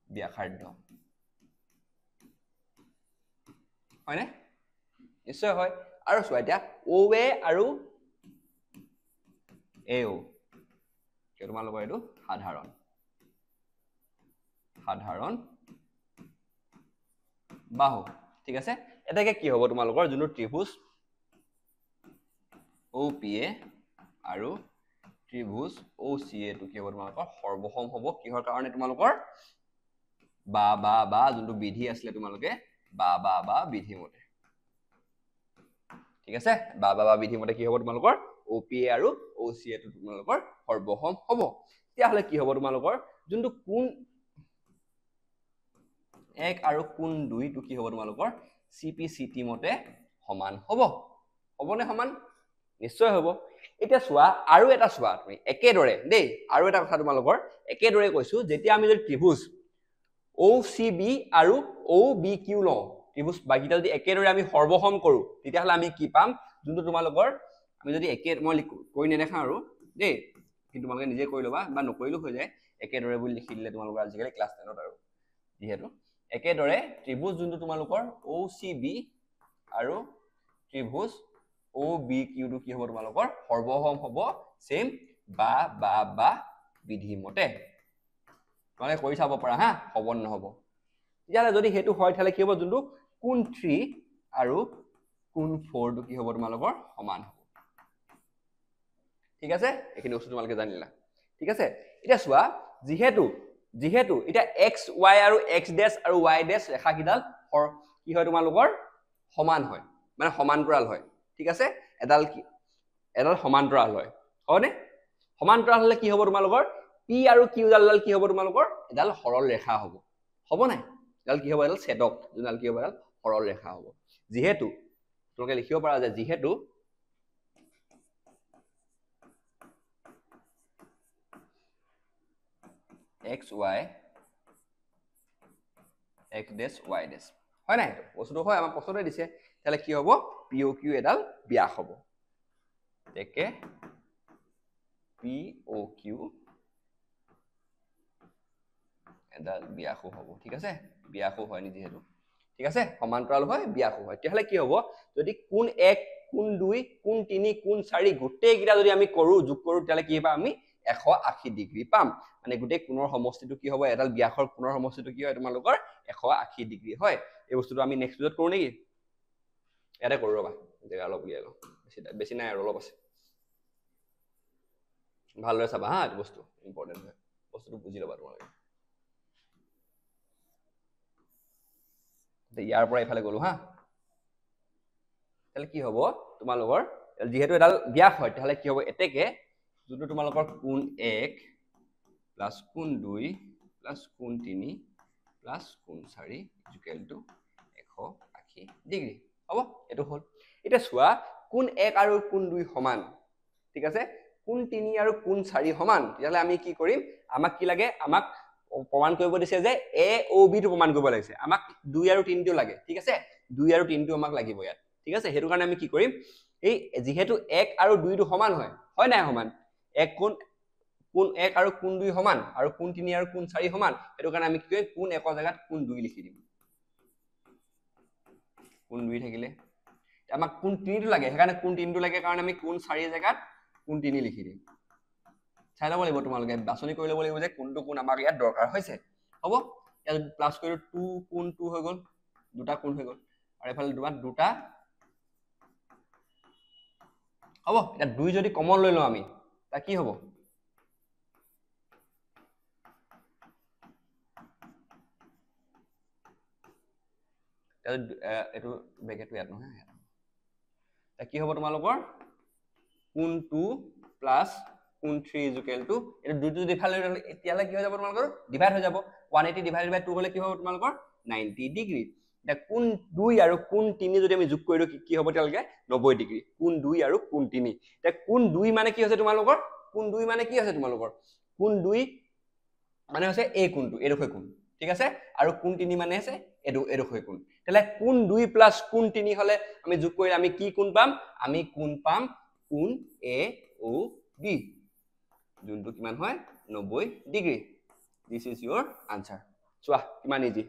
ব্যাসাৰ্ধ হয়নে নিশ্চয় হয় আৰু চোৱা এতিয়া OA আৰু AO তোমালোকৰ এইটো সাধাৰণ বাহু ঠিক আছে এটাকে কি হ'ব তোমালোকৰ যোনটো ত্ৰিভুজ OPA আৰু ত্ৰিভুজ OCA টো কি হ'ব তোমালোকৰ সৰ্বসম হ'ব কিহৰ কাৰণে তোমালোকৰ বা যোনটো বিধি আছিলে তোমালোকে বা বিধি মতে ঠিক আছে বা বিধি মতে কি হ'ব তোমালোকৰ OPA আৰু OCA টো তোমালোকৰ সৰ্বসম হ'ব তেতিয়া হলে কি হ'ব তোমালোকৰ যোনটো কোণ 1 আৰু কোণ 2 টো কি হ'ব তোমালোকৰ CPCT মতে সমান হ'বনে সমান নিশ্চয় হ'ব এতিয়া চোৱা আৰু এটা চোৱা তুমি একেদৰে দেই আৰু এটা কথা তোমালোকৰ একেদৰে কৈছো যেতিয়া আমি যদি ত্ৰিভুজ OCB আৰু OBQ লওঁ ত্ৰিভুজ বাকিটা যদি একেদৰে আমি সৰ্বসম কৰো তেতিয়া হলে আমি কি পাম যোনটো তোমালোকৰ আমি যদি একে মই কৈ নেদেখা আৰু দেই কিন্তু তোমালোকে নিজে কৰি লবা বা নকৰিলো হৈ যায় একেদৰে বুলি লিখি দিলে তোমালোকৰ আজিকালি ক্লাছ 10ত আৰু যিহেতু একেদৰে ত্ৰিভুজ যোনটো তোমালোকৰ OCB আৰু ত্ৰিভুজ OBQ টো কি হ'ব তোমালোকৰ সৰ্বসম হ'ব সেম বা বিধি মতে মানে কৰি চাব পাৰা হা হ'ব নহব ইয়ালে যদি হেতু হয় তাহলে কি হ'ব যোনটো কোণ 3 আৰু কোণ 4 টো কি হ'ব তোমালোকৰ সমান হ'ব ঠিক আছে এখিনি বস্তু তোমালোকে জানিলা ঠিক আছে এটা চোৱা যিহেতু এটা x y আৰু x ড্যাশ আৰু y ড্যাশ ৰেখা কিডাল কি হয় তোমালোকৰ সমান হয় মানে সমান্তৰাল হয় ঠিক আছে এডাল সমান্তৰাল হয় হয়নে সমান্তৰাল হলে কি হ'ব তোমালোকৰ p আৰু q ডাল কি হ'ব তোমালোকৰ এডাল সৰল ৰেখা হ'ব নাই এডাল কি হ'ব এডাল ছেদক যোনডাল কি হ'ব এডাল সৰল ৰেখা হ'ব যিহেতু তোমালোকে লিখিব পাৰা যে যিহেতু xy x dash y dash হয় নাই বস্তুটো হয় আমাৰ প্ৰশ্নতে দিছে তাহলে কি হ'ব POQ এডাল ব্যাস হ'ব একে POQ এডাল ব্যাসও হ'ব ঠিক আছে ব্যাসও হয় নি যেহেতু ঠিক আছে সমান্তৰাল হয় ব্যাসও হয় তাহলে কি হ'ব যদি কোণ 1 কোণ 2 কোণ 3 কোণ 4 গোটেই কিটা যদি আমি কৰো যোগ কৰো তাহলে কি পাম আমি 180 ডিগ্ৰী পাম মানে গোটেই কোণৰ সমষ্টিটো কি হ'ব এডাল ব্যাসৰ কোণৰ সমষ্টিটো কি হয় তোমালোকৰ 180 ডিগ্ৰী হয় এই বস্তুটো আমি নেক্সট ভিডিঅত কৰো নেকি ইয়াতে কৰো ৰবা জেগা অলপ উলিয়াই লওঁ বেছি নাই আৰু অলপ আছে ভালদৰে চাবা হা এই বস্তু ইম্পৰ্টেন্ট হয় বস্তুটো বুজি লবা তোমালোকে ইয়াৰ পৰা ইফালে গলো হা তাহলে কি হ'ব তোমালোকৰ যেহেতু এডাল ব্যাস হয় তাহলে কি হ'ব এতেকে যোনটো তোমালোকৰ কোণ 1 প্লাস কোণ 2 প্লাস কোণ 3 প্লাস কোণ 4 ইকুৱেল টু 180 ডিগ্ৰী হ'ব এটো হ'ল এটা চোৱা কোণ 1 আৰু কোণ 2 সমান ঠিক আছে কোণ 3 আৰু কোণ 4 সমান তেতিয়ালে আমি কি কৰিম আমাক কি লাগে আমাক প্ৰমাণ কৰিব দিছে যে AOB টো প্ৰমাণ কৰিব লাগিছে আমাক 2 আৰু 3 টো লাগে ঠিক আছে 2 আৰু 3 টো আমাক লাগিব ইয়াত ঠিক আছে হেতু কাৰণে আমি কি কৰিম এই যেহেতু 1 আৰু 2 টো সমান হয় নাই সমান 1 কোণ 1 আৰু কোণ 2 সমান আৰু কোণ 3 আৰু কোণ 4 সমান হেতু কাৰণে আমি কি কৰিম কোণ 1 ৰ জাগাত কোণ 2 লিখি দিম কোণ 2 থাকিলে আমাক কোণ 3 টো লাগে সেইকাৰণে কোণ 3 টো লাগে কাৰণ আমি কোণ 4 জাগাত কোণ 3 লিখি দিম চাই ল'ব লাগিব তোমালোকে বাছনি কৰি ল'ব লাগিব যে কোনটো কোণ আমাক ইয়াত দৰকাৰ হৈছে হ'ব ইয়াত প্লাস কৰি 2 কোণ 2 হৈ গ'ল দুটা কোণ হৈ গ'ল আৰু এফালে দুটা হ'ব এটা 2 যদি কমন লৈ লওঁ আমি তা কি হ'ব এটো ব্ৰেকেটটো ইয়াত নহয় তা কি হ'ব তোমালোকৰ কোণ 2 প্লাস কোণ 3 ইকুৱেল টু এটা 2 টো ডিভাইড হৈ এতিয়ালে কি হৈ যাব তোমালোকৰ ডিভাইড হৈ যাব 180 ডিভাইডেড বাই 2 হলে কি হ'ব তোমালোকৰ 90 ডিগ্ৰী এটা কোণ 2 আৰু কোণ 3 যদি আমি যোগ কৰি দিও কি হ'ব তেলকে 90 ডিগ্ৰী কোণ 2 আৰু কোণ 3 এটা কোণ 2 মানে কি হৈছে তোমালোকৰ কোণ 2 মানে কি হৈছে তোমালোকৰ কোণ 2 মানে হৈছে এই কোণটো এডোখৰ কোণ ঠিক আছে আৰু কোণ 3 মানে আছে এডোখৰ কোণ তেলে কোণ 2 প্লাস কোণ 3 হলে আমি যোগ কৰিলে আমি কি কোণ পাম আমি কোণ পাম কোণ এ ও বি যোনটো কিমান হয় 90 degree this is your answer চোৱা কিমান ইজি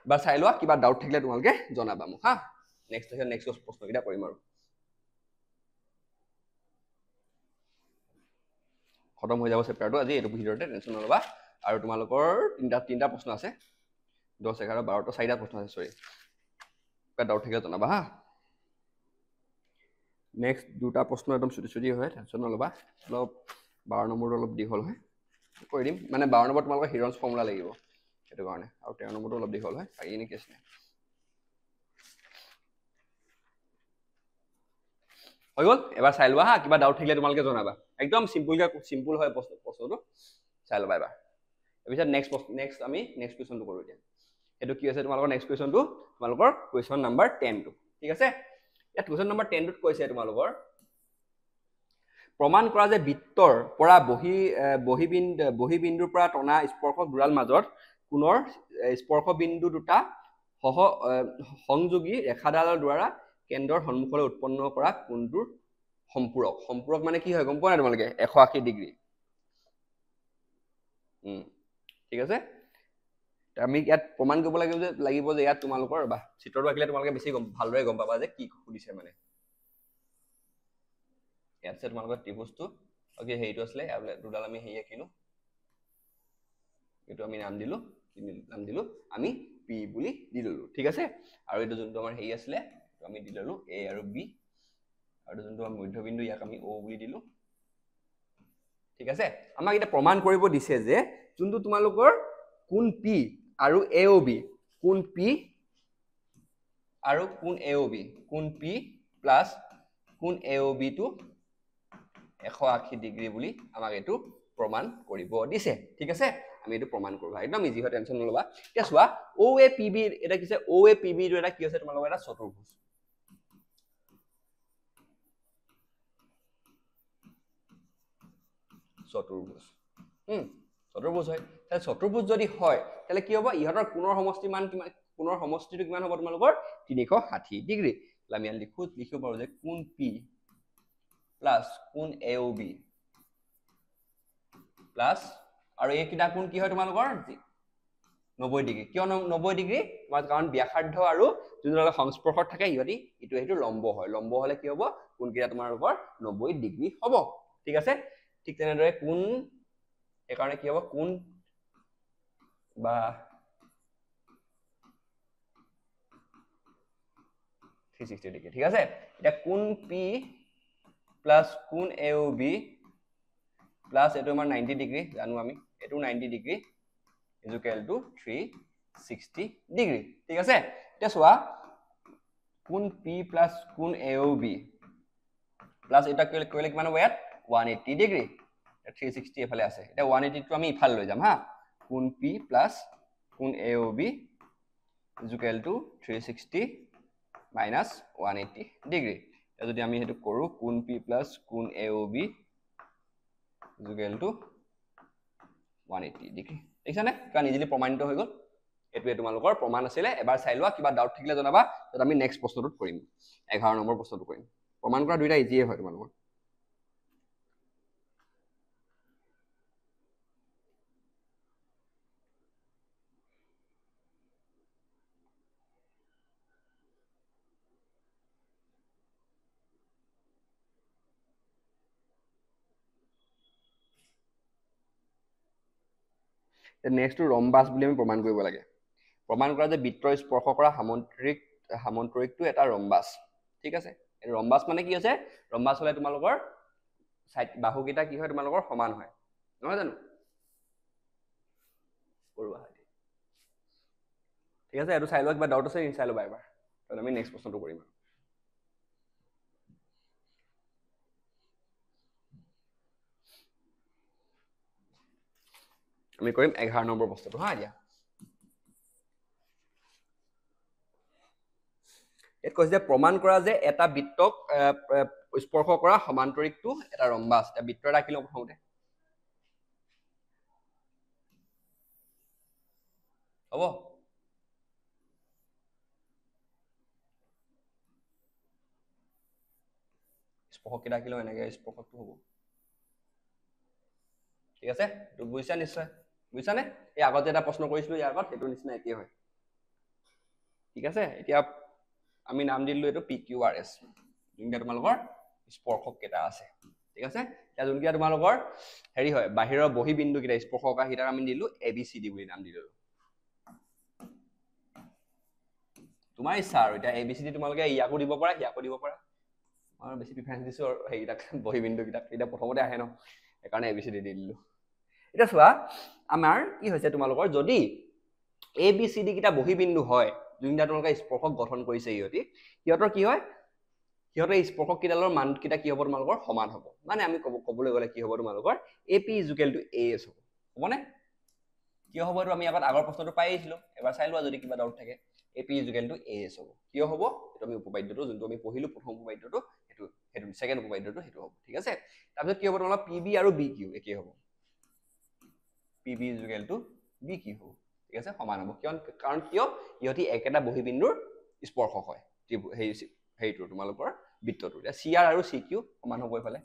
বা চাই লোৱা কিবা ডাউট থাকিলে তোমালোকে জনাবা মোক হা নেক্সট প্ৰশ্ন কিটা কৰিম আৰু খতম হৈ যাব চেপ্টাৰটো আজি এটো ভিডিঅ'তে টেনচন নলবা আৰু তোমালোকৰ তিনটা প্ৰশ্ন আছে 10 11 12 টা চাৰিটা প্ৰশ্ন আছে সৰি কিবা ডাউট থাকিলে জনাবা হা নেক্সট দুটা প্ৰশ্ন একদম ছুটি হয় টেনচন নলবা অলপ 12 নম্বৰটো অলপ দীঘল হয় কৰি দিম মানে 12 নম্বৰ তোমালোকৰ হিৰন্স ফৰ্মুলা লাগিব এটো কাৰণে আৰু 13 নম্বৰটো অলপ দীঘল হয় পাৰি নে কেছ নাই হৈ গ'ল এবাৰ চাই লোৱা হা কিবা ডাউট থাকিলে তোমালোকে জনাবা একদম সিম্পল হয় প্ৰশ্নটো চাই ল'বা এবাৰ এপিছত নেক্সট আমি নেক্সট কোৱেশ্চনটো কৰো এতিয়া এটো কি আছে তোমালোকৰ নেক্সট কোৱেশ্চনটো তোমালোকৰ কোৱেশ্চন নাম্বাৰ 10 টো ঠিক আছে ইয়াত কোৱেশ্চন নাম্বাৰ 10 টোত কৈছে তোমালোকৰ প্ৰমাণ কৰা যে বৃত্তৰ পৰা বহি বিন্দুৰ পৰা টনা স্পৰ্শক দুডাল মাজত কোণৰ স্পৰ্শ বিন্দু দুটা সংযোগী ৰেখাডালৰ দ্বাৰা কেন্দ্ৰৰ সন্মুখলৈ উৎপন্ন কৰা কোণটোৰ সম্পূৰক মানে কি হয় গম পোৱা নাই তোমালোকে 180 ডিগ্ৰী ঠিক আছে আমি ইয়াত প্ৰমাণ কৰিব লাগিব যে ইয়াত তোমালোকৰ বা চিত্ৰটো আঁকিলে তোমালোকে বেছি ভালদৰে গম পাবা যে কি সুধিছে মানে ইয়াত আছে তোমালোকৰ ত্ৰিভুজটো ওকে হেইটো আসলে দুডাল আমি হেই আঁকিলো এটো আমি নাম দিলো আমি পি বুলি দিলো ঠিক আছে আৰু এটো যোনটো আমাৰ হেই আসলে আমি দিললো এ আৰু বি আৰু যোনটো আমাৰ মধ্যবিন্দু ইয়াক আমি ও বুলি দিলো ঠিক আছে আমাক এটা প্ৰমাণ কৰিব দিছে যে যোনটো তোমালোকৰ কোণ পি আৰু এওবি কোণ পি আৰু কোণ এওবি কোণ পি প্লাস কোণ এওবি টু 180 ডিগ্ৰী বুলি আমাক এটো প্ৰমাণ কৰিব দিছে ঠিক আছে আমি এটো প্ৰমাণ কৰিব একদম ইজি হয় টেনচন নলবা এতিয়া চোৱা OAPB এটা কিছে OAPB টো এটা কি আছে তোমালোকৰ এটা চতুৰ্ভুজ চতুৰ্ভুজ হয় তাহলে চতুৰ্ভুজ যদি হয় তাহলে কি হ'ব ইহতৰ কোণৰ সমষ্টি মান কিমান কোণৰ সমষ্টিটো কিমান হ'ব তোমালোকৰ 360 ডিগ্ৰী আমি লিখিব পাৰো যে কোণ P প্লাস কোণ AOB প্লাস আৰু এই কিটা কোণ কি হয় তোমালোকৰ 90 ডিগ্ৰী কিয় 90 ডিগ্ৰী কাৰণ ব্যাসাৰ্ধ আৰু যোনটো সংস্পৰ্শত থাকে ইহতি ইটো লম্ব হয় লম্ব হলে কি হ'ব কোণ কিটা তোমালোকৰ 90 ডিগ্ৰী হ'ব ঠিক আছে ঠিক তেনেদৰে কোণ এই কাৰণে কি হ'ব কোণ বা 360 ডিগ্ৰী ঠিক আছে এটা কোণ P প্লাস কোণ AOB প্লাস এটো আমাৰ 90 ডিগ্ৰী জানো আমি এটো 90 degree is equal to 360 degree ঠিক আছে এতিয়া চোৱা কোণ P প্লাস কোণ AOB প্লাস এটা কৰিলে কিমান হ'ব ইয়াত 180 ডিগ্ৰী 360 এফালে আছে এটা 180 টো আমি ইফাল লৈ যাম হা কোণ P প্লাস কোণ AOB is equal to 360 minus 180 degree যদি আমি হেতু কৰো কোণ P প্লাস কোণ AOB is equal to 180 degree ঠিক আছে নে কাৰণ ইজিলি প্ৰমাণিত হৈ গ'ল এটোৱে তোমালোকৰ প্ৰমাণ আছিলে এবাৰ চাই লোৱা কিবা ডাউট থাকিলে জনাবা তাত আমি নেক্সট প্ৰশ্নটোত কৰিম 11 নম্বৰ প্ৰশ্নটো কৰিম প্ৰমাণ কৰা দুইটা ইজিয়ে হয় তোমালোকৰ নেক্সটটো ৰম্বাস বুলি আমি প্ৰমাণ কৰিব লাগে প্ৰমাণ কৰা যে বৃত্তৰ স্পৰ্শ কৰা সামন্তৰিকটো এটা ৰম্বাস ঠিক আছে ৰম্বাস মানে কি আছে ৰম্বাস হলে তোমালোকৰ বাহুকেইটা কি হয় তোমালোকৰ সমান হয় নহয় জানো কৰোৱা হয় ঠিক আছে এইটো চাই লোৱা কিবা ডাউট আছে চাই ল'বা এবাৰ তাৰপিছত আমি নেক্সট প্ৰশ্নটো কৰিম আমি কৰিম 11 নম্বৰ প্ৰশ্নটো হা এতিয়া ইয়াত কৈছে যে প্ৰমাণ কৰা যে এটা বৃত্তক স্পৰ্শ কৰা সমান্তৰিকটো এটা ৰম্বাস এটা বৃত্ত ৰাখি লওঁ প্ৰথমতে হ'ব স্পৰ্শক কেইটা ৰাখি লওঁ এনেকৈ স্পৰ্শকটো হ'ব ঠিক আছে তো বুজিছা নিশ্চয় বুজিছানে এই আগত যে এটা প্ৰশ্ন কৰিছিলো ইয়াৰ আগত সেইটো নিচিনা একেই হয় ঠিক আছে এতিয়া আমি নাম দিলো এইটো PQRS যোনকেইটা তোমালোকৰ স্পৰ্শক কেইটা আছে ঠিক আছে এতিয়া যোনকেইটা তোমালোকৰ হেৰি হয় বাহিৰৰ বহি বিন্দু কেইটা স্পৰ্শক কেইটা আমি দিলো ABCD বুলি নাম দিলো তোমাৰ ইচ্ছা আৰু এতিয়া ABCD তোমালোকে ইয়াকো দিব পাৰা ইয়াকো দিব পাৰা মই বেছি প্ৰিফাৰেন্স দিছো আৰু হেইটাক বহি বিন্দু কেইটা এটা প্ৰথমতে আহে ন সেইকাৰণে ABCD দি দিলো এটা চোৱা আমাৰ কি হৈছে তোমালোকৰ যদি ABCD কিটা বহি বিন্দু হয় যোনটা তোমালোকে স্পৰ্শক গঠন কৰিছে ইহঁতৰ কি হয় সিহঁতৰ স্পৰ্শক কিডালৰ মান কিটা কি হ'ব তোমালোকৰ সমান হ'ব মানে আমি ক'বলৈ গ'লে কি হ'ব তোমালোকৰ AP AS হ'ব হ'বনে কি হ'ব এইটো আমি আগৰ প্ৰশ্নটো পাই আহিছিলো এবাৰ চাই লোৱা যদি কিবা ডাউট থাকে AP AS হ'ব কিয় হ'ব এটা আমি উপপাদ্যটো যোনটো আমি পঢ়িলো প্ৰথম উপপাদ্যটো সেইটো সেকেন্ড উপপাদ্যটো সেইটো হ'ব ঠিক আছে তাৰপিছত কি হ'ব তোমালোকৰ PB আৰু BQ একে হ'ব PB BQ হ'ব ঠিক আছে সমান হ'ব কাৰণ কিয় ইহঁতি একেটা বহি বিন্দুৰ স্পৰ্শক হয় হেইটো তোমালোকৰ বৃত্তটো এতিয়া CR আৰু CQ সমান হ'ব ইফালে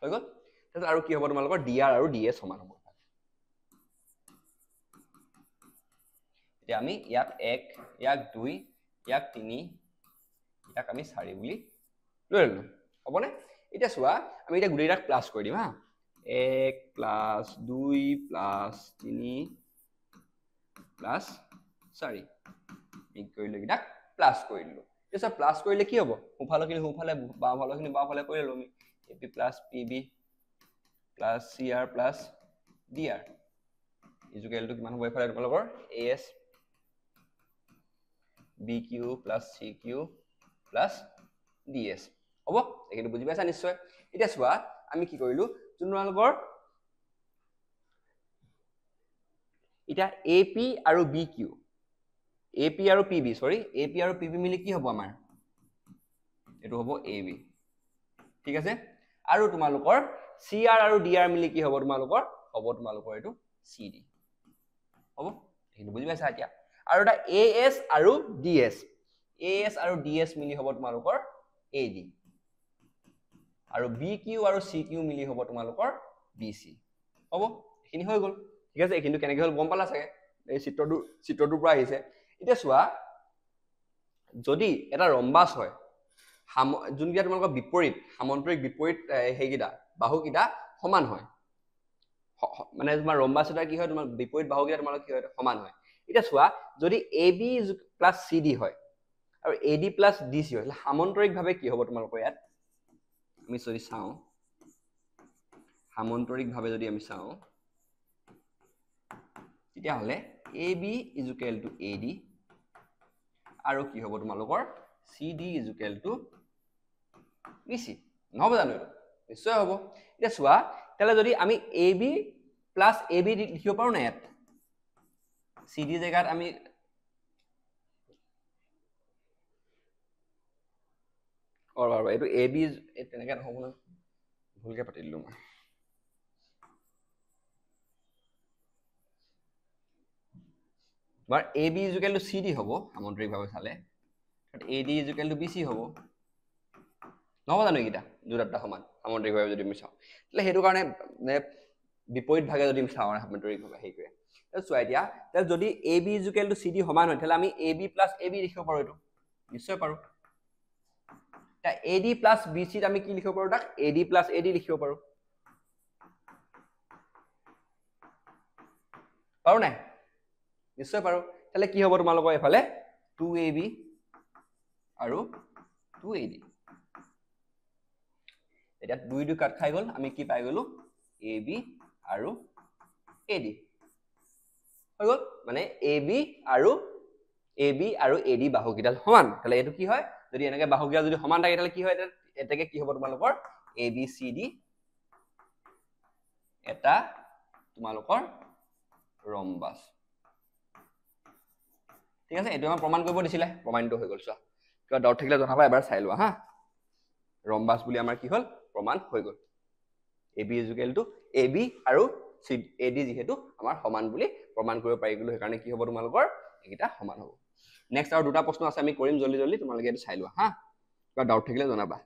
হৈ গ'ল তাৰপিছত আৰু কি হ'ব তোমালোকৰ DR আৰু DS সমান হ'ব এতিয়া আমি ইয়াক 1 ইয়াক 2 ইয়াক 3 ইয়াক আমি 4 বুলি লৈ ললো হ'বনে এতিয়া চোৱা আমি এটা গুটেইটাক প্লাস কৰি দিম হা 1 + 2 + 3 + 4 এই কৰিলে কিটা প্লাস কৰি দিলো এতিয়া প্লাস কৰিলে কি হ'ব সোঁফালৰখিনি সোঁফালে বাওঁফালৰখিনি বাওঁফালে কৰি ললো আমি AP + PB + CR + DR equal to কিমান হ'ব ইফালে তোমালোকৰ AS BQ + CQ + DS হ'ব এইটো বুজি পাইছা নিশ্চয় এতিয়া চোৱা আমি কি কৰিলো তোমালোকৰ এতিয়া AP আৰু BQ AP আৰু PB সৰি AP আৰু PB মিলি কি হ'ব আমাৰ এটো হ'ব AB ঠিক আছে আৰু তোমালোকৰ CR আৰু DR মিলি কি হ'ব তোমালোকৰ হ'ব তোমালোকৰ এটো CD হ'ব এইটো বুজি পাইছা এতিয়া আৰু এটা AS আৰু DS মিলি হ'ব তোমালোকৰ AD আৰু BQ আৰু CQ মিলি হ'ব তোমালোকৰ BC হ'ব এখিনি হৈ গ'ল ঠিক আছে কিন্তু কেনেকৈ হ'ল গম পালা চাগে এই চিত্ৰটোৰ পৰা আহিছে এতিয়া চোৱা যদি এটা ৰম্বাস হয় যোনকেইটা তোমালোকৰ বিপৰীত সামন্তৰিক বিপৰীত হেইকিটা বাহুকিটা সমান হয় মানে তোমাৰ ৰম্বাস এটা কি হয় তোমাৰ বিপৰীত বাহুকিটা তোমালোকৰ কি হয় সমান হয় এতিয়া চোৱা যদি AB + CD হয় আৰু AD + DC হয় সামন্তৰিকভাৱে কি হ'ব তোমালোকৰ ইয়াত আমি যদি চাওঁ সামন্তৰিকভাৱে যদি আমি চাওঁ তেতিয়া হলে AB = AD আৰু কি হ'ব তোমালোকৰ CD = BC নহব জানো নিশ্চয় হ'ব এতিয়া চোৱা তেলে যদি আমি AB + AB লিখিব পাৰো না ইয়াত CD জেগাত আমি এইটো AB তেনেকৈ নহব না ভুলকে পাতি দিলো মই তোমাৰ AB = CD হ'ব সামন্ত্ৰিকভাৱে চালে AD = BC হ'ব নহ'ব জানো এইকেইটা দুটা সমান সামন্ত্ৰিকভাৱে যদি আমি চাওঁ তাহলে সেইটো কাৰণে বিপৰীত ভাগে যদি আমি চাওঁ সামন্ত্ৰিকভাৱে সেইটোৱে চোৱা এতিয়া তাহলে যদি AB = CD সমান হয় তাহলে আমি AB + AB লিখিব পাৰো এইটো নিশ্চয় পাৰো তা AD + BC আমি কি লিখিব পাৰো তাক AD + AD লিখিব পাৰো পাৰো নাই নিশ্চয় পাৰো তাহলে কি হ'ব তোমালোকৰ এফালে 2AB আৰু 2AD এতিয়া 2 কাট খাই গল আমি কি পাই গলো AB আৰু AD হৈ গল মানে AB আৰু AD বাহুকেইডাল সমান তাহলে এইটো কি হয় যদি এনেকে বাহুকেইডাল যদি সমান থাকে তাহলে কি হয় এটাকে কি হ'ব তোমালোকৰ ABCD এটা তোমালোকৰ ৰম্বাস ঠিক আছে এইটো আমাৰ প্ৰমাণ কৰিব দিছিলে প্ৰমাণটো হৈ গল চোৱা কিবা ডাউট থাকিলে জনাবা এবাৰ চাই লোৱা হা ৰম্বাস বুলি আমাৰ কি হল প্ৰমাণ হৈ গল AB = AB আৰু AD যেহেতু আমাৰ সমান বুলি প্ৰমাণ কৰিব পাৰি গলো সেইকাৰণে কি হ'ব তোমালোকৰ এইকেইটা সমান হ'ব নেক্সট আৰু দুটা প্ৰশ্ন আছে আমি কৰিম জলদি জলদি তোমালোকে এইটো চাই লোৱা হা কিবা ডাউট থাকিলে জনাবা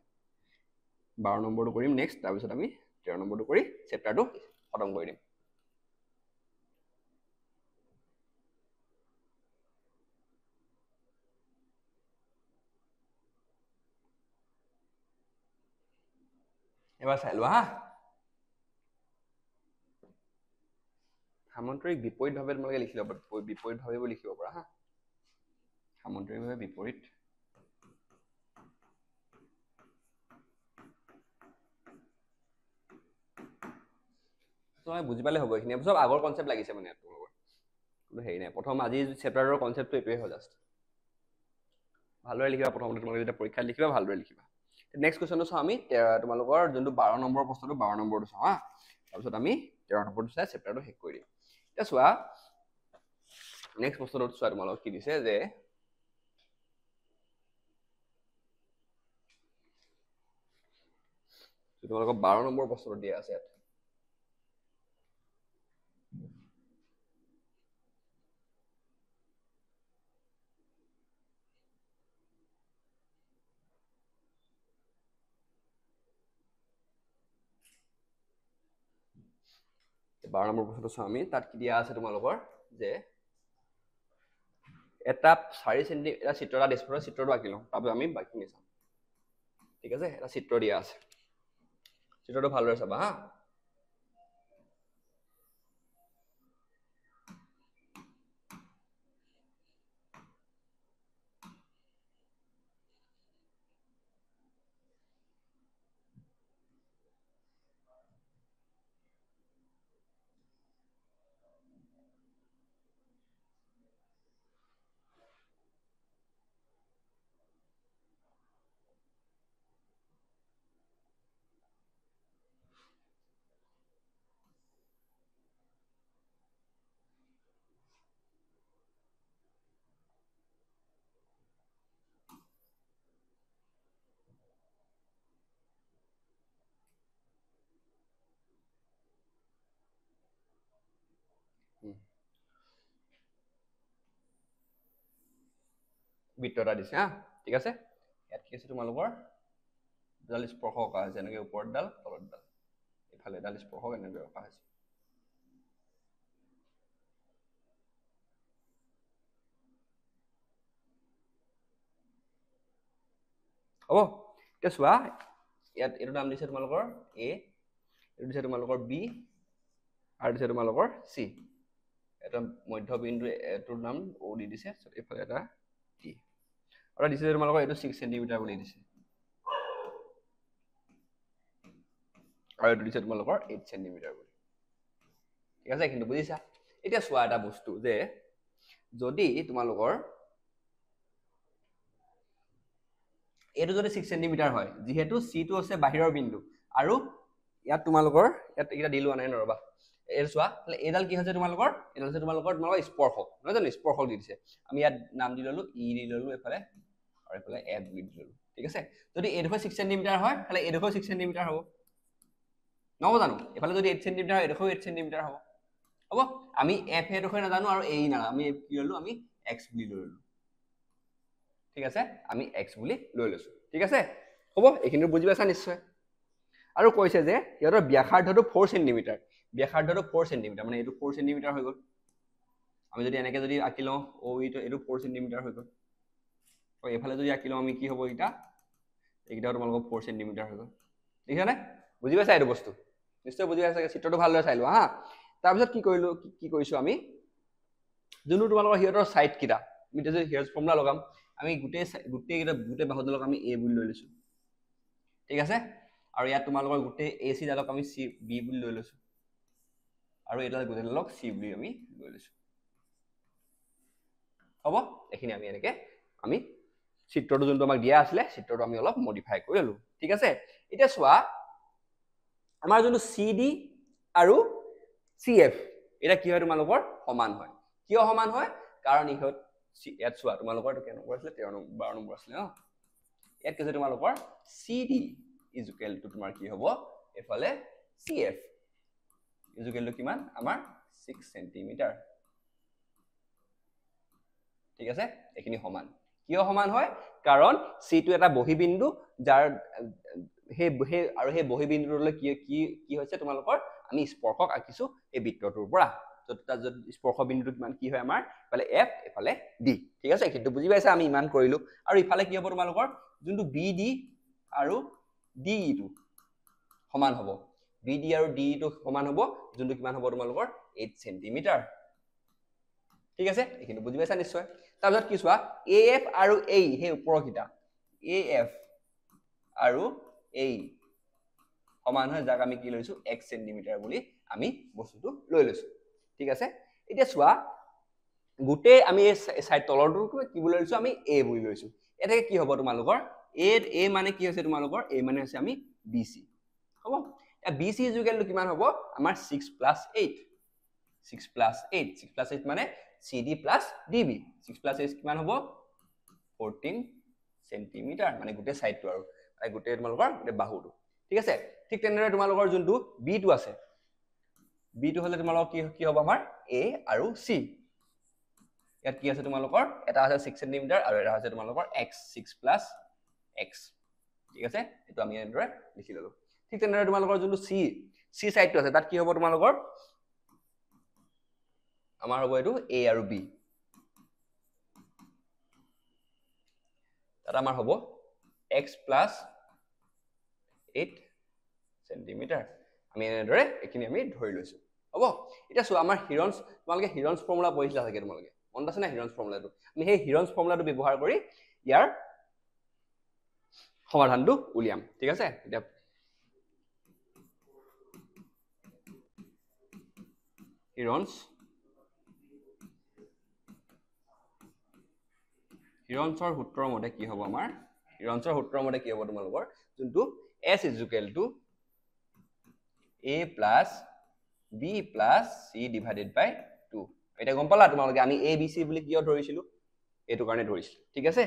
12 নম্বৰটো কৰিম নেক্সট তাৰ পিছত আমি 13 নম্বৰটো কৰি চেপ্টাৰটো খতম কৰি দিম এবাৰ চাই লোৱা হা সামন্ত্ৰিক বিপৰীতভাৱে তোমালোকে লিখি ল'বা বিপৰীতভাৱে লিখিব পাৰা হা সামন্ত্ৰিকভাৱে বিপৰীত তোমালোকে বুজি পালে হ'ব এইখিনি সব আগৰ কনসেপ্ট লাগিছে মানে তোমালোকৰ কোনো হেৰি নাই প্ৰথম আজি চেপ্টাৰৰ কনসেপ্টটো এইটোৱে হয় জাস্ট ভালদৰে লিখিবা প্ৰথমতে তোমালোকে যেতিয়া পৰীক্ষাত লিখিবা ভালদৰে লিখিবা নেক্সট কোৱেশ্চনটো চাওঁ আমি তোমালোকৰ যোনটো 12 নম্বৰ প্ৰশ্নটো 12 নম্বৰটো চাওঁ হা তাৰপিছত আমি 13 নম্বৰটো চাই চেপ্টাৰটো শেষ কৰি দিম এতিয়া চোৱা নেক্সট প্ৰশ্নটো চোৱা তোমালোকক কি দিছে যে তোমালোকৰ 12 নম্বৰ প্ৰশ্নটো দিয়া আছে ইয়াত 12 নম্বৰ প্ৰশ্নটো চাওঁ আমি তাত কি দিয়া আছে তোমালোকৰ যে এটা 4 সেমি এটা চিত্ৰ এটা দিছে চিত্ৰটো আঁকি লওঁ তাৰপিছত আমি বাকিখিনি চাম ঠিক আছে এটা চিত্ৰ দিয়া আছে চিত্ৰটো ভালদৰে চাবা হা বৃত্ত এটা দিছে হা ঠিক আছে ইয়াত কি আছে তোমালোকৰ ডাল স্পৰ্শক আছে যেনেকৈ ওপৰত ডাল তলত ডাল ইফালে ডাল স্পৰ্শক এনেকৈ ৰখা হৈছে হ'ব এতিয়া চোৱা ইয়াত এটো নাম দিছে তোমালোকৰ A এটো দিছে তোমালোকৰ B আৰু দিছে তোমালোকৰ C এটা মধ্যবিন্দু এটোৰ নাম O দি দিছে ইফালে এটা T আৰু দিছে তোমালোকৰ এটো 6 সেমি বুলি দিছে আৰু এটো দিছে তোমালোকৰ 8 সেমি বুলি ঠিক আছে কিন্তু বুজিছা এতিয়া চোৱা এটা বস্তু যে যদি তোমালোকৰ এটো যদি 6 সেমি হয় যেহেতু C টো আছে বাহিৰৰ বিন্দু আৰু ইয়াত তোমালোকৰ ইয়াত এটা দিলু আনাই নৰবা এৰ চোৱা তাহলে এডাল কি হৈছে তোমালোকৰ এডাল হৈছে তোমালোকৰ স্পৰ্শক নহয় জানো স্পৰ্শক দি দিছে আমি ইয়াত নাম দি ললো ই দি ললো এফালে আৰু এফালে এফ দি ললো ঠিক আছে যদি এডোখৰ 6 সেমি হয় তাহলে এডোখৰ 6 সেমি হ'ব নহব জানো এফালে যদি 8 সেমি হয় এডোখৰ 8 সেমি হ'ব হ'ব আমি f এৰ বিষয়ে নাজানো আৰু a নাজানো আমি কি ললো আমি x বুলি লৈ ললো ঠিক আছে আমি x বুলি লৈ লৈছো ঠিক আছে হ'ব এইখিনি বুজি পাইছা নিশ্চয় আৰু কৈছে যে ইহঁতৰ ব্যাসাৰ্ধটো 4 সেন্টিমিটাৰ ব্যাসাৰ্ধটো 4 সেন্টিমিটাৰ মানে এইটো 4 সেন্টিমিটাৰ হৈ গ'ল আমি যদি এনেকে যদি আঁকি লওঁ ও এইটো 4 সেন্টিমিটাৰ হৈ গ'ল তো এফালে যদি আঁকি লওঁ আমি কি হ'ব এটা এইটা তোমালোকৰ 4 সেন্টিমিটাৰ হৈ গ'ল ঠিক আছে বুজি পাইছা এইটো বস্তু নিশ্চয় বুজি পাইছা চিত্ৰটো ভালদৰে চাই লোৱা হা তাৰপিছত কি কৰিছো আমি যোনটো তোমালোকৰ হিয়ৰৰ সাইড কিটা আমি যদি হিয়ৰ ফৰ্মুলা লগাম আমি গোটেই বাহুডালক আমি a বুলি লৈ লৈছো ঠিক আছে আৰু ইয়াত তোমালোকৰ গোটেই ac ডালক আমি c b বুলি লৈ লৈছো আৰু এটা গোটেই ডালক c বুলি আমি লৈ লৈছো হ'ব এখিনি আমি এনেকে আমি চিত্ৰটো যোনটো আমাক দিয়া আছিলে চিত্ৰটো আমি অলপ মডিফাই কৰি ললো ঠিক আছে এতিয়া চোৱা আমাৰ যোনটো cd আৰু cf এটা কি হয় তোমালোকৰ সমান হয় কিয় সমান হয় কাৰণ ইহত ইয়াত চোৱা তোমালোকৰ কেনে নম্বৰ আছিল 13 নম্বৰ 12 নম্বৰ আছিল ন ইয়াত কি আছে তোমালোকৰ cd is equal to তোমাৰ কি হ'ব এফালে cf is equal to কিমান আমাৰ 6 সেন্টিমিটাৰ ঠিক আছে এখিনি সমান কিয় সমান হয় কাৰণ c টো এটা বহিবিন্দু যাৰ হে আৰু হে বহিবিন্দুলৈ কি হৈছে তোমালোকৰ আমি স্পৰ্শক আঁকিছো এই বৃত্তটোৰ পৰা যত স্পৰ্শ বিন্দুটো কিমান কি হয় আমাৰ এফালে f এফালে d ঠিক আছে কিন্তু বুজি পাইছা আমি ইমান কৰিলো আৰু ইফালে কি হ'ব তোমালোকৰ যোনটো bd আৰু de টো সমান হ'ব bd আৰু de টো সমান হ'ব যোনটো কিমান হ'ব তোমালোকৰ 8 সেন্টিমিটাৰ ঠিক আছে এখিনি বুজি পাইছা নিশ্চয় তাৰপিছত কি চোৱা af আৰু a হে ওপৰকিটা af আৰু a সমান হয় যাক আমি কি লৈছো 1 সেন্টিমিটাৰ বুলি আমি বস্তুটো লৈ লৈছো ঠিক আছে এতিয়া চোৱা গুটে আমি এই সাইড তলৰটো কি বুলি লৈছো আমি a বুলি লৈছো এতে কি হ'ব তোমালোকৰ a মানে কি হৈছে তোমালোকৰ a মানে হৈছে আমি bc হ'ব bc = কিমান হ'ব আমাৰ 6 + 8 6 + 8 6 + 8 মানে cd + db 6 + 8 কিমান হ'ব 14 সেন্টিমিটাৰ মানে গুটে সাইডটো আৰু গুটে তোমালোকৰ গুটে বাহুটো ঠিক আছে ঠিক তেনেদৰে তোমালোকৰ যোনটো b টো আছে b টো হলে তোমালোকৰ কি হ'ব আমাৰ a আৰু c ইয়াত কি আছে তোমালোকৰ এটা আছে 6 সেন্টিমিটাৰ আৰু এটা আছে তোমালোকৰ x 6 + x ঠিক আছে এটো আমি এনেদৰে লিখি ললো ঠিক তেনেদৰে তোমালোকৰ যোনটো c সাইডটো আছে তাত কি হ'ব তোমালোকৰ আমাৰ হ'ব এটো a আৰু b তাত আমাৰ হ'ব x + 8 সেন্টিমিটাৰ আমি এনেদৰে এখিনি আমি ধৰি লৈছো হ'ব এটা চোৱা আমাৰ হিৰন্স তোমালকে হিৰন্স ফৰ্মুলা পঢ়িছিলা থাকে তোমালকে মনত আছে না হিৰন্স ফৰ্মুলাটো আমি সেই হিৰন্স ফৰ্মুলাটো ব্যৱহাৰ কৰি ইয়াৰ সমাধানটো উলিয়াম ঠিক আছে এতিয়া হিৰন্সৰ সূত্ৰৰ মতে কি হ'ব আমাৰ হিৰন্সৰ সূত্ৰৰ মতে কি হ'ব তোমালোকৰ যোনটো s = a + b + c / 2 এটা গম পালা তোমালকে আমি a b c বুলি কিয় ধৰিছিলো এটো কাৰণে ধৰিছিলো ঠিক আছে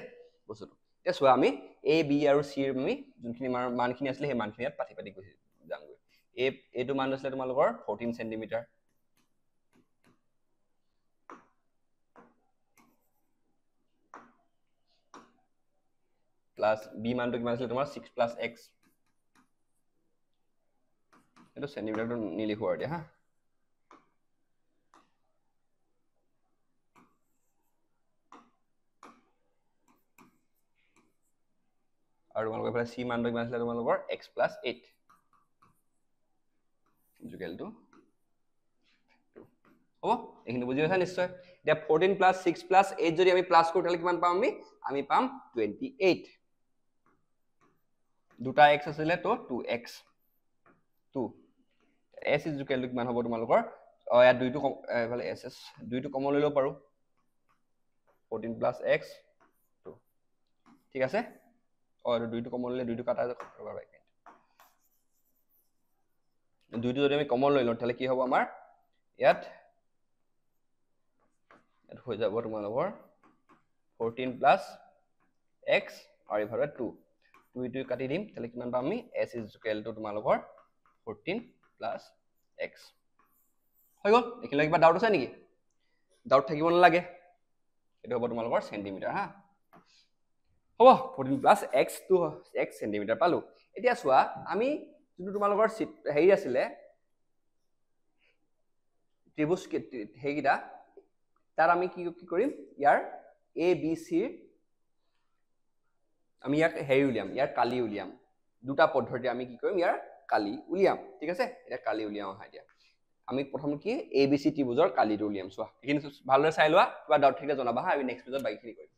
বস্তুটো এতিয়া চোৱা আমি a b আৰু c ৰ আমি যোনখিনি মানখিনি আছিল সেই মানখিনি ইয়াত পাতি গৈছে যামগৈ এটো মান আছিল তোমালোকৰ 14 সেন্টিমিটাৰ প্লাস b মানটো কিমান আছিল তোমাৰ 6 + x এটো সেন্টিমিটাৰটো নিলিখো আৰু হা আৰু তোমালোকৰ এফালে c মানটো কিমান আছিল তোমালোকৰ x + 8 = হ'ব এখিনি বুজি পাইছা নিশ্চয় এতিয়া 14 + 6 + 8 যদি আমি প্লাস কৰো তাহলে কিমান পাম আমি পাম 28 দুটা x আছিলে তো 2x 2 s = কিমান হ'ব তোমালোকৰ ইয়াত দুইটো এফালে ss দুইটো কমন লৈ লব পাৰো 14 + x 2 ঠিক আছে দুইটো কমন লৈ দুইটো কাটা যাব দুইটো যদি আমি কমন লৈ লওঁ তাহলে কি হ'ব আমাৰ ইয়াত হৈ যাব তোমালোকৰ 14 + x আৰু ইফালে 2 2 কাটি দিম তাহলে কিমান পাম আমি s = তোমালোকৰ 14 + x হৈ গ'ল এইখিনিলৈ কিবা ডাউট আছে নেকি ডাউট থাকিব নালাগে এইটো হ'ব তোমালোকৰ সেন্টিমিটাৰ হা হ'ব 14 plus x two x centimetre পালো এতিয়া চোৱা আমি যোনটো তোমালোকৰ হেৰি আছিলে ত্ৰিভুজ হেৰিটা তাৰ আমি কি কৰিম ইয়াৰ a b c আমি ইয়াক হেৰি উলিয়াম ইয়াৰ কালি উলিয়াম দুটা পদ্ধতি আমি কি কৰিম ইয়াৰ কালি উলিয়াম ঠিক আছে এটা কালি উলিয়াম আহা এতিয়া আমি প্ৰথম কি a b c ত্ৰিভুজৰ কালিটো উলিয়াম চোৱা এইখিনি ভালদৰে চাই লোৱা কিবা ডাউট থাকিলে জনাবা হা আমি নেক্সট পেজত বাকিখিনি কৰিম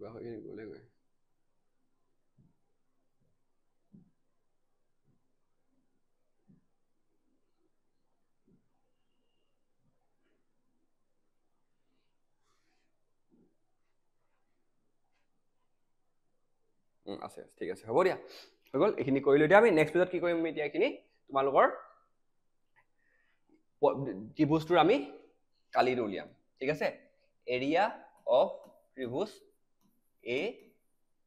কিবা হৈ গ'লে গৈ আছে ঠিক আছে হ'ব দিয়া হৈ গ'ল এইখিনি কৰিলো এতিয়া আমি নেক্সট পেজত কি কৰিম এতিয়া এইখিনি তোমালোকৰ ত্ৰিভুজটোৰ আমি কালিটো উলিয়াম ঠিক আছে এৰিয়া অফ ত্ৰিভুজ এ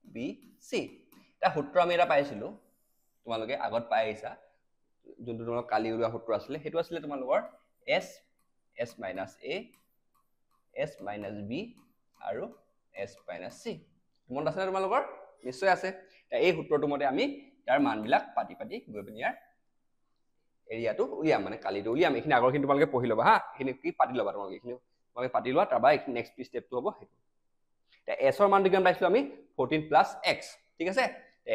বি চি এটা সূত্ৰ আমি এটা পাইছিলো তোমালোকে আগত পাই আহিছা যোনটো তোমালোকৰ কালি উলিওৱা সূত্ৰ আছিলে সেইটো আছিলে তোমালোকৰ s s minus a s minus b আৰু s minus c মনত আছে তোমালোকৰ নিশ্চয় আছে এই সূত্ৰটো মতে আমি ইয়াৰ মানবিলাক পাতি পাতি গৈ পিনি ইয়াৰ এৰিয়াটো উলিয়াম মানে কালিটো উলিয়াম এইখিনি আগৰখিনি তোমালোকে পঢ়ি ল'বা হা এইখিনি কি পাতি ল'বা তোমালোকে এইখিনি তোমালোকে পাতি লোৱা তাৰপৰা এইখিনি নেক্সট ষ্টেপটো হ'ব সেইটো এতিয়া s ৰ মানটো কিমান পাইছিলো আমি 14 প্লাছ x ঠিক আছে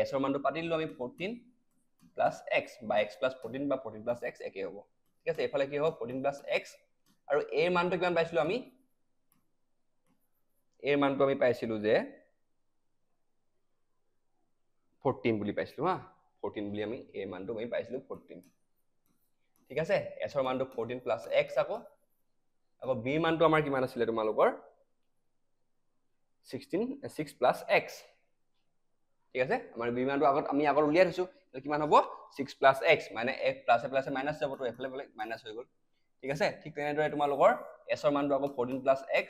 s ৰ মানটো পাতি দিলো আমি 14 প্লাছ x বা x প্লাছ 14 বা 14 প্লাছ x একে হ'ব ঠিক আছে এফালে কি হ'ব 14 প্লাছ x আৰু a ৰ মানটো কিমান পাইছিলো আমি a ৰ মানটো আমি পাইছিলো যে 14 বুলি পাইছিলো হা 14 বুলি আমি a মানটো আমি পাইছিলো 14 ঠিক আছে s ৰ মানটো 14 প্লাছ x আকৌ b মানটো আমাৰ কিমান আছিল তোমালোকৰ 6 প্লাছ x ঠিক আছে আমাৰ b মানটো আগত আমি আগত উলিয়াই থৈছো কিমান হ'ব 6 প্লাছ x মানে f প্লাছে প্লাছে মাইনাস যাব তো এফালে বলে মাইনাস হৈ গ'ল ঠিক আছে ঠিক তেনেদৰে তোমালোকৰ s ৰ মানটো আকৌ 14 প্লাছ x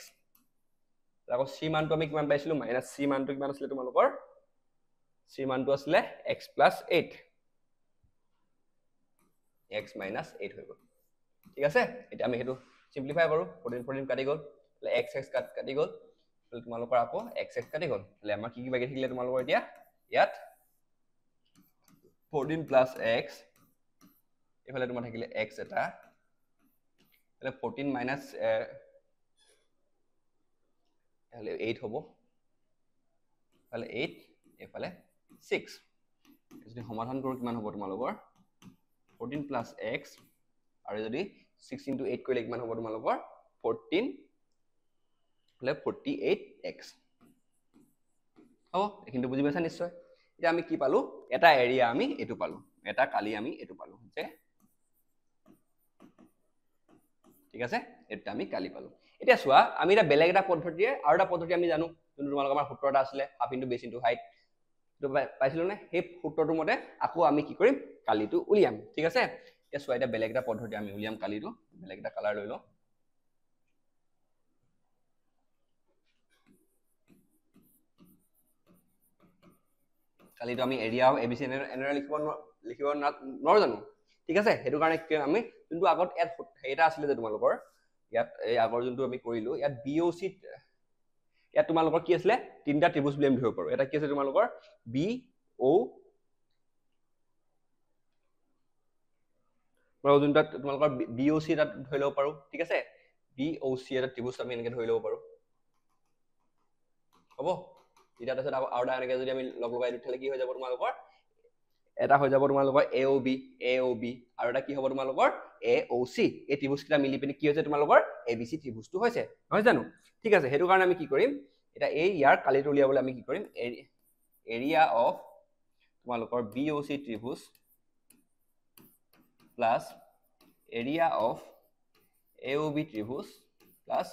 আকৌ c মানটো আমি কিমান পাইছিলো মাইনাস c মানটো কিমান আছিল তোমালোকৰ c মানটো আছিল x প্লাছ 8 x minus 8 হৈ গ'ল ঠিক আছে এতিয়া আমি হেতু সিম্পলিফাই কৰো 14 14 কাটি গ'ল x x কাটি গ'ল তোমালোকৰ আকৌ x x কাটি গ'ল তাহলে আমাৰ কি কি বাকি থাকিলে তোমালোকৰ এতিয়া ইয়াত 14 plus x এফালে তোমাৰ থাকিলে x এটা তাহলে 14 minus তাহলে 8 হ'ব তাহলে 8 এফালে 6 যদি সমাধান কৰো কিমান হ'ব তোমালোকৰ 14 plus x আৰু যদি 6 into 8 কৰিলে কিমান হ'ব তোমালোকৰ 14 হলে 48x হ'ব এইখিনি বুজি পাইছা নিশ্চয় এতিয়া আমি কি পালো এটা এৰিয়া আমি এটো পালো এটা কালি আমি এটো পালো যে ঠিক আছে এটা আমি কালি পালো এতিয়া চোৱা আমি এটা বেলেগ এটা পদ্ধতিয়ে আৰু এটা পদ্ধতি আমি জানো যোনটো তোমালোকৰ আমাৰ সূত্ৰ এটা আছিলে half into base into height তো পাইছিলো নে সেই সূত্ৰটোৰ মতে আকৌ আমি কি কৰিম কালিটো উলিয়াম ঠিক আছে এতিয়া চোৱা এটা বেলেগ এটা পদ্ধতি আমি উলিয়াম কালিটো বেলেগ এটা কালাৰ লৈ লও কালিটো আমি এৰিয়া অফ এবিসি এনৰে লিখিব নোৱাৰো জানো ঠিক আছে হেতু কাৰণে কি আমি যোনটো আগত এটা আছিল যে তোমালোকৰ ইয়াত এই আগৰ যোনটো আমি কৰিলো ইয়াত বিওসি ইয়াত তোমালোকৰ কি আছিল তিনটা ত্ৰিভুজ বুলি আমি ধৰিব পাৰো এটা কি আছে তোমালোকৰ বি ও বাৰু যোনটা তোমালোকৰ বিওসি এটা ধৰি লব পাৰো ঠিক আছে বিওসি এটা ত্ৰিভুজ আমি এনেকে ধৰি লব পাৰো হ'ব এটা তাৰছত আৰু এটা এনেকে যদি আমি লগ লগাই দিলে কি হৈ যাব তোমালোকৰ এটা হৈ যাব তোমালোকৰ AOB আৰু এটা কি হ'ব তোমালোকৰ AOC এই ত্ৰিভুজটা মিলি পিনি কি হৈছে তোমালোকৰ ABC ত্ৰিভুজটো হৈছে নহয় জানো ঠিক আছে হেতু কাৰণে আমি কি কৰিম এটা এই ইয়াৰ কালিটো উলিয়াবলৈ আমি কি কৰিম এৰিয়া অফ তোমালোকৰ BOC ত্ৰিভুজ প্লাস এৰিয়া অফ AOB ত্ৰিভুজ প্লাস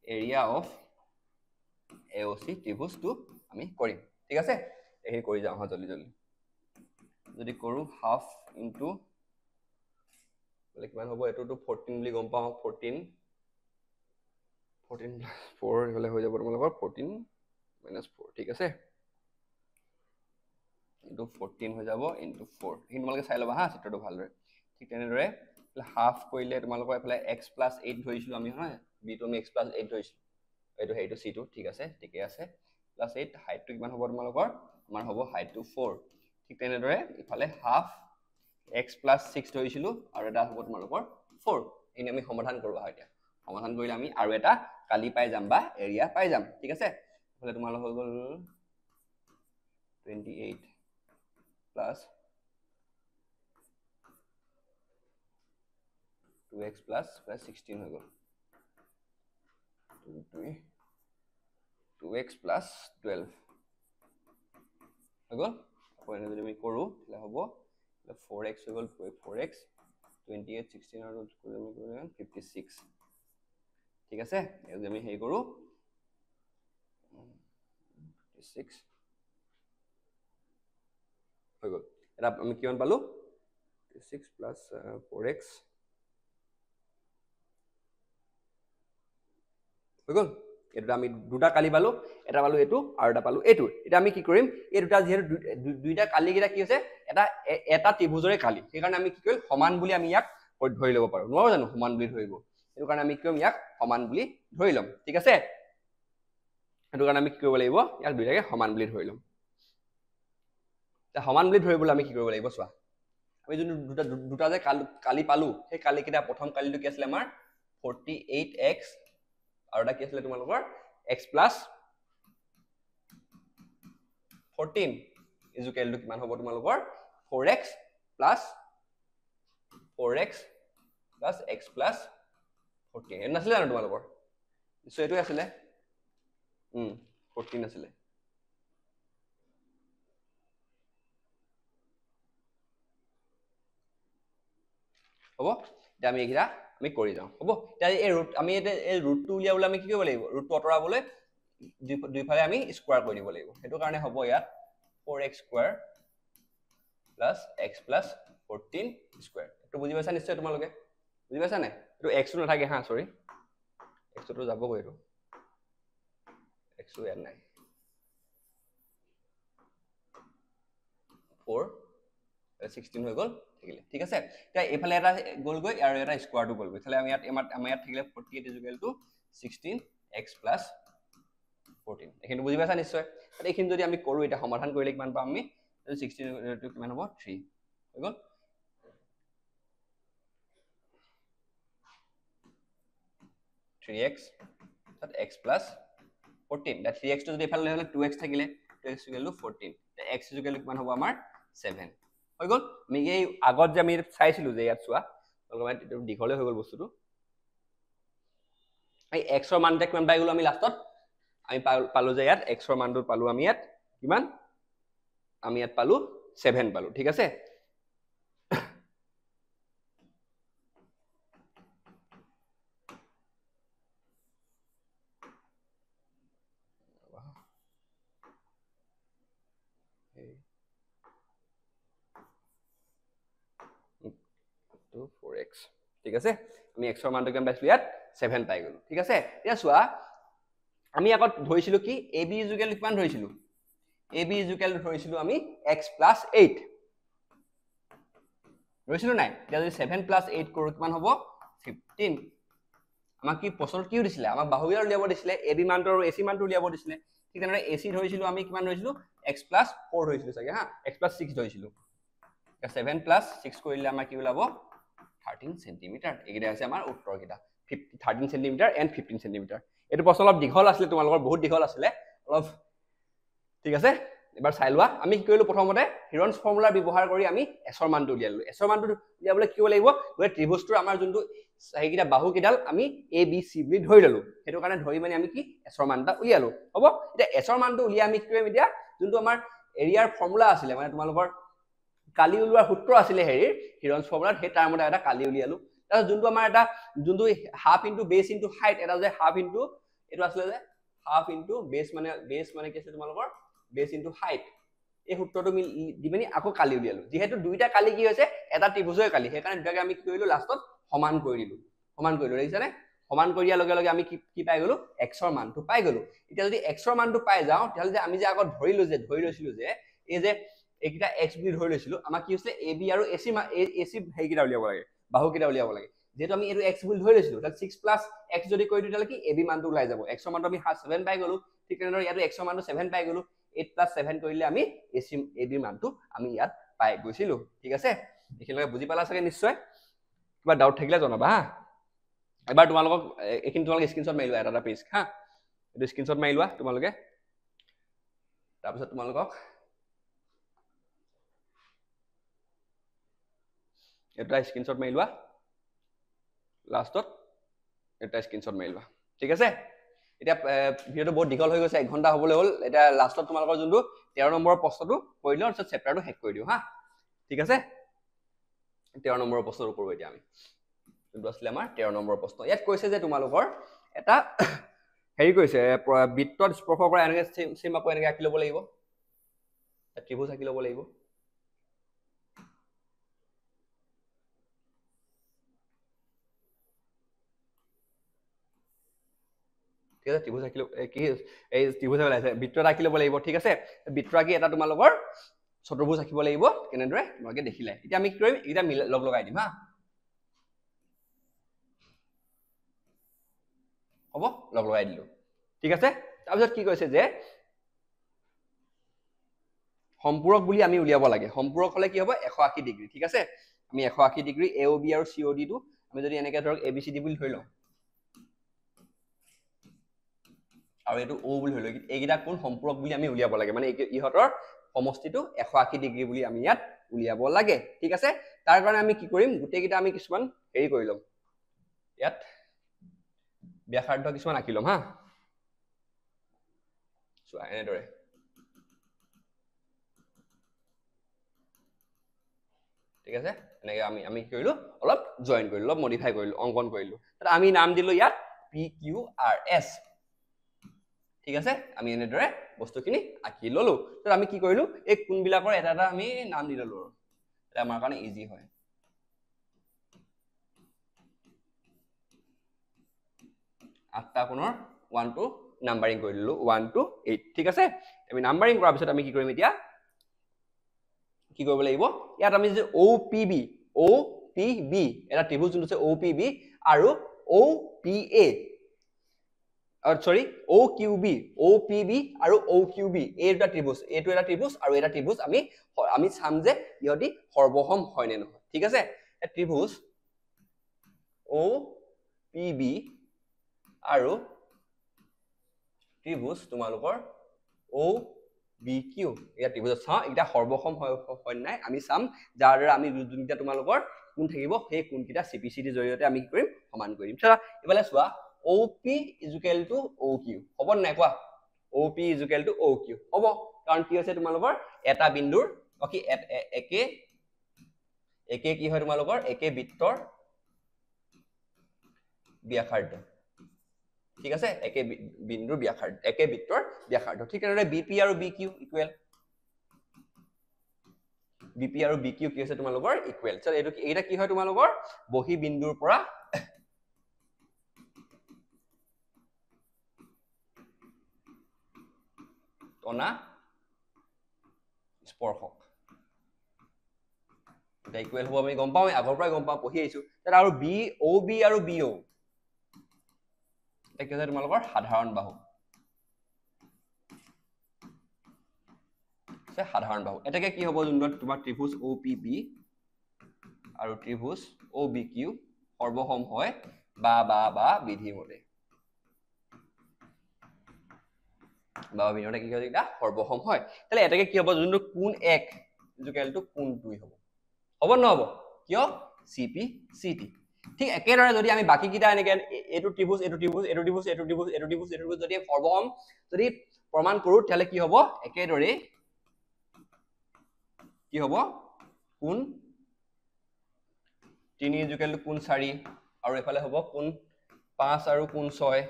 এৰিয়া অফ AOC ত্ৰিভুজটো আমি কৰিম ঠিক আছে এই কৰি যাওঁ হা জলদি জলদি যদি কৰো হাফ ইনটু বলে কিমান হ'ব এটো 14 বুলি গম পাওঁ 14 14 4 হলে হৈ যাব তোমালোকৰ 14 -4 ঠিক আছে ইনটু 14 হৈ যাব ইনটু 4 এই তোমালোকে চাই লবা হা চিত্ৰটো ভালদৰে ঠিক তেনেদৰে হাফ কৰিলে তোমালোকৰ এফালে x + 8 ধৰিছিলো আমি হয় b টো আমি x + 8 ধৰিছিলো এইটো হেইটো c টো ঠিক আছে +8 হাইটটো কিমান হ'ব তোমালোকৰ আমাৰ হ'ব হাইটটো 4 ঠিক তেনেদৰে ইফালে হাফ x + 6 ধৰিছিলো আৰু এটা হ'ব তোমালোকৰ 4 এনে আমি সমাধান কৰোৱা হয় এতিয়া সমাধান কৰিলে আমি আৰু এটা কালি পাই যাম বা এৰিয়া পাই যাম ঠিক আছে ইফালে তোমালোকৰ হৈ গ'ল 28 plus 2x plus 16 হৈ গ'ল 2x plus 12 হৈ গ'ল আকৌ এনে যদি আমি কৰো তাহলে হ'ব 4x হৈ গ'ল 4x 28 16 আৰু 56 ঠিক আছে এই যে আমি হেই কৰো 56 হৈ গ'ল এটা আমি কিমান পালো 6 plus 4x হৈ গ'ল এটা আমি দুটা কালি পালো এটা পালো এটো আৰু এটা পালো এটো এটা আমি কি কৰিম এই দুটা যেহেতু দুইটা কালি কিটা কি আছে এটা ত্ৰিভুজৰে কালি সেই কাৰণে আমি কি কৰিম সমান বুলি আমি ইয়াক ধৰি লব পাৰো নোৱাৰো জানো সমান বুলি ধৰিব এটো কাৰণে আমি কি কৰিম ইয়াক সমান বুলি ধৰি লম ঠিক আছে এটো কাৰণে আমি কি কৰিব লাগিব ইয়াক দুইটাকে সমান বুলি ধৰি লম তা সমান বুলি ধৰিবলৈ আমি কি কৰিব লাগিব চোৱা আমি যদি দুটা যে কালি পালো সেই কালি কিটা প্ৰথম কালিটো কি আছিল আমাৰ 48x আৰু এটা কি আছিল তোমালোকৰ x plus 14 ইকুৱেল টু কিমান হ'ব তোমালোকৰ 4x plus x plus 14 এনে আছিল জানো তোমালোকৰ সো এটো আছিল 14 আছিল হ'ব এটা আমি একিটা আমি কৰি যাওঁ হ'ব এতিয়া এই ৰুট আমি এই ৰুটটো উলিয়াবলৈ আমি কি কৰিব লাগিব ৰুটটো অতৰাবলৈ দুইফালে আমি স্কয়াৰ কৰি দিব লাগিব হেতু কাৰণে হ'ব ইয়াত 4x square plus x plus 14 square এটো বুজি পাইছা নিশ্চয় তোমালোকে বুজি পাইছা নাই এটো x টো নাথাকে হা সৰি x টো যাব গৈ এটো x টো ইয়াত নাই 4 16 হৈ গ'ল থাকিলে ঠিক আছে এতিয়া এফালে এটা গল গৈ আৰু এটা স্কয়াৰটো গল গৈ তাহলে আমি ইয়াত আমাৰ ইয়াত থাকিলে 48 ইকুৱেল টু 16x plus 14 এখিনি বুজি পাইছা নিশ্চয় আৰু এখিনি যদি আমি কৰো এটা সমাধান কৰিলে কিমান পাম আমি 16 টো কিমান হ'ব 3 হৈ গ'ল 3x তাত x plus 14 that 3x টো যদি এফালে হলে 2x থাকিলে 2x equal to 14 x equal to কিমান হ'ব আমাৰ 7 হৈ গ'ল আমি এই আগত যে আমি চাইছিলো যে ইয়াত চোৱা অলপমান দীঘলে হৈ গ'ল বস্তুটো এই x ৰ মানটা কিমান পাই গলো আমি লাষ্টত আমি পালো যে ইয়াত x ৰ মানটো পালো আমি ইয়াত কিমান আমি ইয়াত পালো 7 পালো ঠিক আছে to 4x ঠিক আছে আমি x ৰ মানটো কিমান পাইছিলো ইয়াত 7 পাই গলো ঠিক আছে এতিয়া চোৱা আমি আগত ধৰিছিলো কি ab ইকুৱেল কিমান ধৰিছিলো ab ইকুৱেল ধৰিছিলো আমি x plus 8 ধৰিছিলো নাই এতিয়া যদি 7 plus 8 কৰো কিমান হ'ব 15 আমাক কি প্ৰশ্নত কি দিছিলে আমাক বাহুবিয়াৰ উলিয়াব দিছিলে ab মানটো আৰু ac মানটো উলিয়াব দিছিলে ঠিক তেনেদৰে ac ধৰিছিলো আমি কিমান ধৰিছিলো x plus 4 ধৰিছিলো চাগে হা x plus 6 ধৰিছিলো 7 plus 6 কৰিলে আমাৰ কি ওলাব 13 সেন্টিমিটাৰ এগিটা আছে আমাৰ উত্তৰ গিটা 13 সেন্টিমিটাৰ এন্ড 15 সেন্টিমিটাৰ এটো প্ৰশ্ন অলপ দীঘল আছিল তোমালোকৰ বহুত দীঘল আছিল অলপ ঠিক আছে এবাৰ চাই লোৱা আমি কি কৰিলো প্ৰথমতে হিৰন্স ফৰ্মুলা ব্যৱহাৰ কৰি আমি s ৰ মানটো উলিয়ালো s ৰ মানটো উলিয়াবলৈ কি কৰিব লাগিব গৈ ত্ৰিভুজটোৰ আমাৰ যোনটো সেইকিটা বাহু কিডাল আমি a b c বুলি ধৰি ললো হেতু কাৰণে ধৰি মানে আমি কি s ৰ মানটা উলিয়ালো হ'ব এতিয়া s ৰ মানটো উলিয়া আমি কি কৰিম এতিয়া যোনটো আমাৰ এৰিয়াৰ ফৰ্মুলা আছিল মানে তোমালোকৰ কালি উলিওৱাৰ সূত্ৰ আছিল হেৰিৰ হিৰন্স ফৰ্মুলাত হে তাৰ মতে এটা কালি উলিয়ালো তাৰ যোনটো আমাৰ এটা যোনটো half into base into height এটা যে হাফ ইনটু এটো আছিল যে হাফ ইনটু বেস মানে কি আছে তোমালোকৰ বেস ইনটু হাইট এই সূত্ৰটো দি পিনি আকৌ কালি উলিয়ালো যেহেতু দুইটা কালি কি হৈছে এটা ত্ৰিভুজৰ কালি সেইকাৰণে দুটাকে আমি কি কৰিলো লাষ্টত সমান কৰি দিলো দেখিছানে সমান কৰি দিয়াৰ লগে লগে আমি কি পাই গলো x ৰ মানটো পাই গলো এতিয়া যদি x ৰ মানটো পাই যাও তেতিয়াহ'লে যে আমি যে আগত ধৰি লৈছিলো যে এই যে এইকিটা x বুলি ধৰি লৈছিলো আমাক কি হৈছে ab আৰু ac হেইকিটা উলিয়াব লাগে বাহুকিটা উলিয়াব লাগে যেহেতু আমি এইটো x বুলি ধৰি লৈছিলো তাত 6 প্লাস x যদি কৰি দিও তাহলে কি ab মানটো ওলাই যাব x ৰ মানটো আমি 7 পাই গলো ঠিক তেনেদৰে ইয়াতো x ৰ মানটো 7 পাই গলো 8 plus 7 কৰিলে আমি ab মানটো আমি ইয়াত পাই গৈছিলো ঠিক আছে এখিলৈকে বুজি পালা চাগে নিশ্চয় কিবা ডাউট থাকিলে জনাবা হা এবাৰ তোমালোকক এখিনি তোমালোকে স্ক্ৰিনশ্বট মাৰি লোৱা এটা পেজ হা এটো স্ক্ৰিনশ্বট মাৰি লোৱা তোমালোকে তাৰপিছত তোমালোকক এটা স্ক্ৰিনশ্বট মাৰি লোৱা লাষ্টত এটা স্ক্ৰিনশ্বট মাৰি লোৱা ঠিক আছে এতিয়া ভিডিওটো বহুত দীঘল হৈ গৈছে 1 ঘন্টা হ'বলৈ হ'ল এটা লাষ্টত তোমালোকৰ যোনটো 13 নম্বৰৰ প্ৰশ্নটো কৰি লও তাৰপিছত চেপ্টাৰটো শেষ কৰি দিও হা ঠিক আছে 13 নম্বৰৰ প্ৰশ্নটো কৰো এতিয়া আমি যোনটো আছিল আমাৰ 13 নম্বৰৰ প্ৰশ্ন ইয়াত কৈছে যে তোমালোকৰ এটা হেৰি কৈছে বৃত্তত স্পৰ্শ কৰা এনেকে সেম আকৌ এনেকে আঁকি ল'ব লাগিব ত্ৰিভুজ আঁকি ল'ব লাগিব ঠিক আছে ত্ৰিভুজ আঁকি কি এই ত্ৰিভুজ ওলাইছে বৃত্ত আঁকি ল'ব লাগিব ঠিক আছে বৃত্ত আঁকি এটা তোমালোকৰ চতুৰ্ভুজ আঁকিব লাগিব কেনেদৰে তোমালোকে দেখিলে এতিয়া আমি কি কৰিম এটা লগ লগাই দিম হা হ'ব লগ লগাই দিলো ঠিক আছে তাৰপিছত কি কৈছে যে সম্পূৰক বুলি আমি উলিয়াব লাগে সম্পূৰক হলে কি হ'ব 180 ডিগ্ৰী ঠিক আছে আমি 180 ডিগ্ৰী AOB আৰু COD টো আমি যদি এনেকে ধৰক ABCD বুলি ধৰি লওঁ আৰু এটো O বুলি ধৰি লওঁ এইকিটা কোন সম্পূৰক বুলি আমি উলিয়াব লাগে মানে ইহতৰ সমষ্টিটো 180 ডিগ্ৰী বুলি আমি ইয়াত উলিয়াব লাগে ঠিক আছে তাৰ কাৰণে আমি কি কৰিম গুটেকিটা আমি কিছুমান হেৰি কৰি লম ইয়াত ব্যাসাৰ্ধ কিছুমান আঁকি লম হা চোৱা এনেদৰে ঠিক আছে এনেকে আমি কি কৰিলো অলপ জয়েন কৰিলো অলপ মডিফাই কৰিলো অঙ্কন কৰিলো তাৰ আমি নাম দিলো ইয়াত PQRS ঠিক আছে আমি এনেদৰে বস্তুখিনি আঁকি ললো তাৰ আমি কি কৰিলো এই কোণবিলাকৰ এটা এটা আমি নাম দি ললো এটা আমাৰ কাৰণে ইজি হয় আঠটা কোণৰ 1 to নাম্বাৰিং কৰি ললো 1 to 8 ঠিক আছে আমি নাম্বাৰিং কৰাৰ পিছত আমি কি কৰিম এতিয়া কি কৰিব লাগিব ইয়াত আমি যে OPB এটা ত্ৰিভুজ যোনটো আছে OPB আৰু OPA সৰি OQB আৰু OQB এই দুটা ত্ৰিভুজ এইটো এটা ত্ৰিভুজ আৰু এটা ত্ৰিভুজ আমি চাম যে ইহতি সৰ্বসম হয় নে নহয় ঠিক আছে এই ত্ৰিভুজ OPB আৰু ত্ৰিভুজ তোমালোকৰ OBQ এটা ত্ৰিভুজ চাও এটা সৰ্বসম হয় নাই আমি চাম যাৰ দ্বাৰা আমি যোনটা তোমালোকৰ কোণ থাকিব সেই কোণকিটা CPCD জৰিয়তে আমি কি কৰিম সমান কৰিম চলা এবালে চোৱা OP = OQ হ'ব নাই কোৱা OP = OQ হ'ব কাৰণ কি হৈছে তোমালোকৰ এটা বিন্দুৰ কি একে কি হয় তোমালোকৰ একে বৃত্তৰ ব্যাসাৰ্ধ ঠিক আছে একে বিন্দুৰ ব্যাসাৰ্ধ একে বৃত্তৰ ব্যাসাৰ্ধ ঠিক আছে BP আৰু BQ ইকুৱেল BP আৰু BQ কি আছে তোমালোকৰ ইকুৱেল চল এইটা কি হয় তোমালোকৰ বহি বিন্দুৰ পৰা টনা স্পৰ্শক এটা ইকুৱেল হ'ব আমি গম পাওঁ আগৰ পৰা গম পাওঁ পঢ়ি আহিছো তাৰ আৰু OB আৰু BO এটা কি হয় তোমালোকৰ সাধাৰণ বাহু সাধাৰণ বাহু এটাকে কি হ'ব যোনটো তোমাৰ ত্ৰিভুজ OPB আৰু ত্ৰিভুজ OBQ সৰ্বসম হয় বা বিধিমতে কি হয় এটা সৰ্বসম হয় তাহলে এটাকে কি হ'ব যোনটো কোণ 1 = কোণ 2 হ'ব নহব কিয় CPCT ঠিক একেদৰে যদি আমি বাকি কিটা এনেকে এটো ত্ৰিভুজ যদি সৰ্বসম যদি প্ৰমাণ কৰো তাহলে কি হ'ব একেদৰে কি হ'ব কোণ 3 = কোণ 4 আৰু এফালে হ'ব কোণ 5 আৰু কোণ 6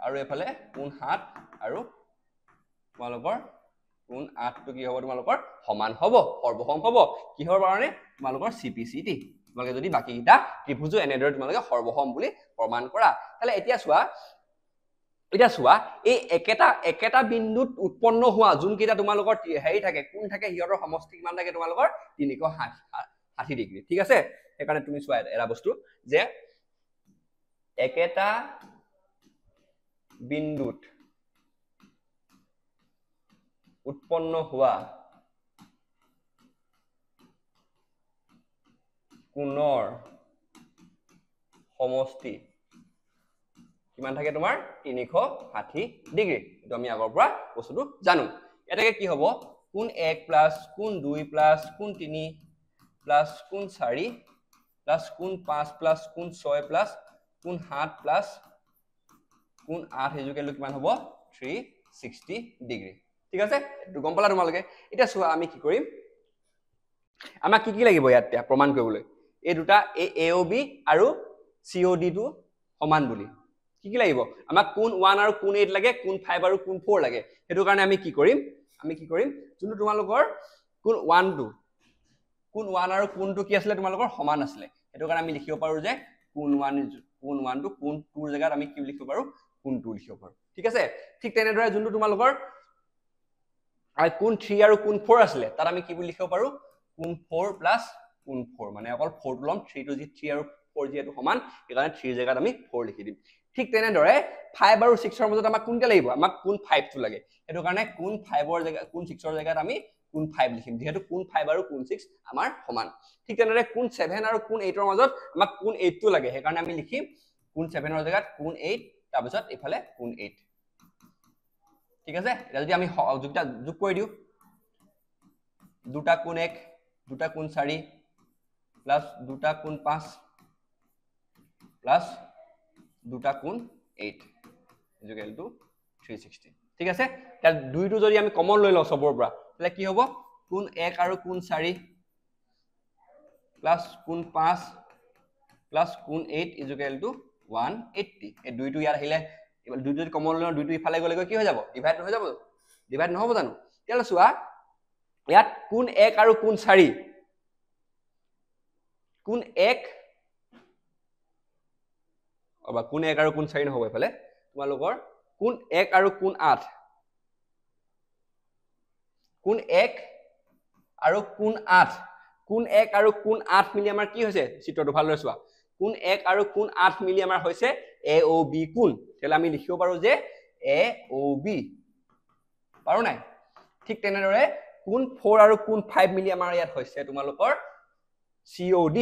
আৰু এফালে কোণ 7 আৰু তোমালোকৰ কোণ 8 টো কি হ'ব তোমালোকৰ সমান হ'ব সৰ্বসম হ'ব কিহৰ কাৰণে তোমালোকৰ CPCT তোমালোকে যদি বাকি কিটা ত্ৰিভুজ এনেদৰে তোমালোকে সৰ্বসম বুলি প্ৰমাণ কৰা তাহলে এতিয়া চোৱা এই একেটা বিন্দুত উৎপন্ন হোৱা যোন কিটা তোমালোকৰ হেৰি থাকে কোণ থাকে হিয়ৰৰ সমষ্টি কিমান থাকে তোমালোকৰ 360 ডিগ্ৰী ঠিক আছে সেইকাৰণে তুমি চোৱা এটা বস্তু যে একেটা বিন্দুত উৎপন্ন হোৱা কোণৰ সমষ্টি কিমান থাকে তোমাৰ 360 ডিগ্ৰী এটো আমি আগৰ পৰা বস্তুটো জানো এটাকে কি হ'ব কোণ 1 প্লাস কোণ 2 প্লাস কোণ 3 প্লাস কোণ 4 প্লাস কোণ 5 প্লাস কোণ 6 প্লাস কোণ 7 প্লাস কোণ 8 ইকুৱেল কিমান হ'ব 360 ডিগ্ৰী ঠিক আছে এটো গম পালা তোমালোকে এটা চোৱা আমি কি কৰিম আমাক কি লাগিব ইয়াত প্ৰমাণ কৰিবলৈ এই দুটা AOB আৰু COD টো সমান বুলি কি লাগিব আমাক কোণ 1 আৰু কোণ 8 লাগে কোণ 5 আৰু কোণ 4 লাগে হেতু কাৰণে আমি কি কৰিম যোনটো তোমালোকৰ কোণ 1 টো কোণ 1 আৰু কোণ 2 কি আছিল তোমালোকৰ সমান আছিল হেতু কাৰণে আমি লিখিব পাৰো যে কোণ 1 টো কোণ 2 ৰ জায়গাত আমি কি লিখিব পাৰো কোণ 2 লিখিব পাৰো ঠিক আছে ঠিক তেনেদৰে যোনটো তোমালোকৰ আৰু কোণ 3 আৰু কোণ 4 আছিল তাত আমি কি বুলি লিখিব পাৰো কোণ 4 প্লাস কোণ 4 মানে অকল 4 টো লম 3 টো 3 আৰু 4 যেটো সমান সেইকাৰণে 3 জায়গাত আমি 4 লিখি দিম ঠিক তেনেদৰে 5 আৰু 6 ৰ মাজত আমাক কোনটা লাগিব আমাক কোণ 5 টো লাগে হেতু কাৰণে কোণ 5 ৰ জায়গা কোণ 6 ৰ জায়গাত আমি কোণ 5 লিখিম যেহেতু কোণ 5 আৰু কোণ 6 আমাৰ সমান ঠিক তেনেদৰে কোণ 7 আৰু কোণ 8 ৰ মাজত আমাক কোণ 8 টো লাগে সেইকাৰণে আমি লিখিম কোণ 7 ৰ জায়গাত কোণ 8 তাৰ পিছত ইফালে কোণ 8 ঠিক আছে এটা যদি আমি যোগ কৰি দিও দুটা কোণ 1 দুটা কোণ 4 প্লাস দুটা কোণ 5 প্লাস দুটা কোণ 8 ইকুৱেল টু 360 ঠিক আছে তাৰ দুইটো যদি আমি কমন লৈ লও সবৰ পৰা তাহলে কি হ'ব কোণ 1 আৰু কোণ 4 প্লাস কোণ 5 প্লাস কোণ 8 ইকুৱেল টু 180 এই দুইটো ইয়াৰ আহিলে দুইটো যদি কমন লৈ দুইটো ইফালে গলে কি হৈ যাব ডিভাইড হৈ যাব ডিভাইড নহব জানো তেল চোৱা ইয়াত কোণ 1 আৰু কোণ 4 কোণ 1 অবা কোণ 1 আৰু কোণ 4 নহব ইফালে তোমালোকৰ কোণ 1 আৰু কোণ 8 কোণ 1 আৰু কোণ 8 কোণ 1 আৰু কোণ 8 মিলি আমাৰ কি হৈছে চিত্ৰটো ভালদৰে চোৱা কোণ 1 আৰু কোণ 8 মিলি আমাৰ হৈছে AOB কোণ তেল আমি লিখিব পাৰো যে AOB পাৰো নাই ঠিক তেনেদৰে কোণ 4 আৰু কোণ 5 মিলি আমাৰ ইয়াত হৈছে তোমালোকৰ COD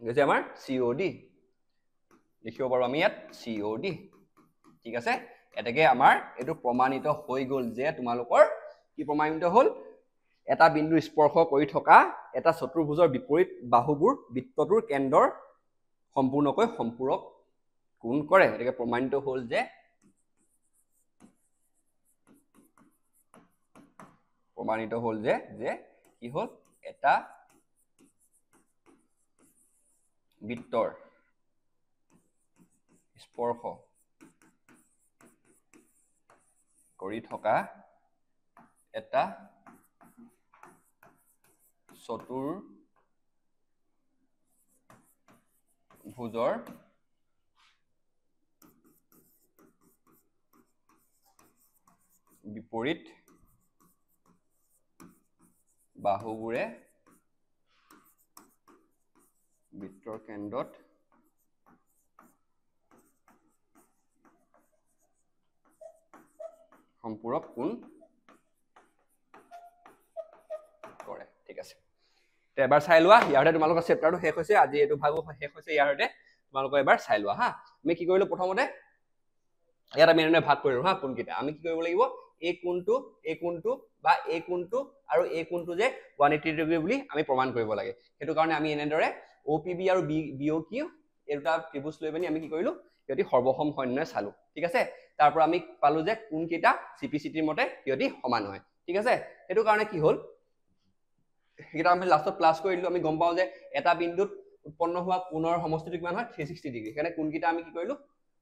গেছে আমাৰ COD লিখিব পাৰো আমি ইয়াত COD ঠিক আছে এটাকে আমাৰ এটো প্ৰমাণিত হৈ গল যে তোমালোকৰ কি প্ৰমাণিত হল এটা বিন্দু স্পৰ্শ কৰি থকা এটা চতুৰ্ভুজৰ বিপৰীত বাহুবোৰ বৃত্তটোৰ কেন্দ্ৰৰ সম্পূৰ্ণকৈ সম্পূৰক কোণ কৰে এটাকে প্ৰমাণিত হল যে কি হল এটা বৃত্তৰ স্পৰ্শ কৰি থকা এটা চতুৰ্ভুজৰ বিপৰীত বাহুবোৰে বৃত্তৰ কেন্দ্ৰত সম্পূৰক কোণ কৰে ঠিক আছে তে এবাৰ চাই লোৱা ইয়াতে তোমালোকৰ চেপ্টাৰটো শেষ হৈছে আজি এটো ভাগো শেষ হৈছে ইয়াতে তোমালোকৰ এবাৰ চাই লোৱা হা আমি কি কৰিলো প্ৰথমতে ইয়াত আমি এনে ভাগ কৰিলো হা কোণ কিটা আমি কি কৰিব লাগিব এই কোণটো বা এই কোণটো আৰু এই কোণটো যে 180 ডিগ্ৰী বুলি আমি প্ৰমাণ কৰিব লাগে হেতু কাৰণে আমি এনেদৰে OPB আৰু BOQ এই দুটা ত্ৰিভুজ লৈ পিনি আমি কি কৰিলো ইহতি সৰ্বসম হয় নে চালো ঠিক আছে তাৰ পৰা আমি পালো যে কোণ কিটা CPCT ৰ মতে ইহতি সমান হয় ঠিক আছে হেতু কাৰণে কি হল এটা আমি লাষ্টত প্লাস কৰি দিলো আমি গম পাও যে এটা বিন্দুত উৎপন্ন হোৱা কোণৰ সমষ্টিটো কিমান হয় 360 ডিগ্ৰী সেইকাৰণে কোণকেইটা আমি কি কৰিলো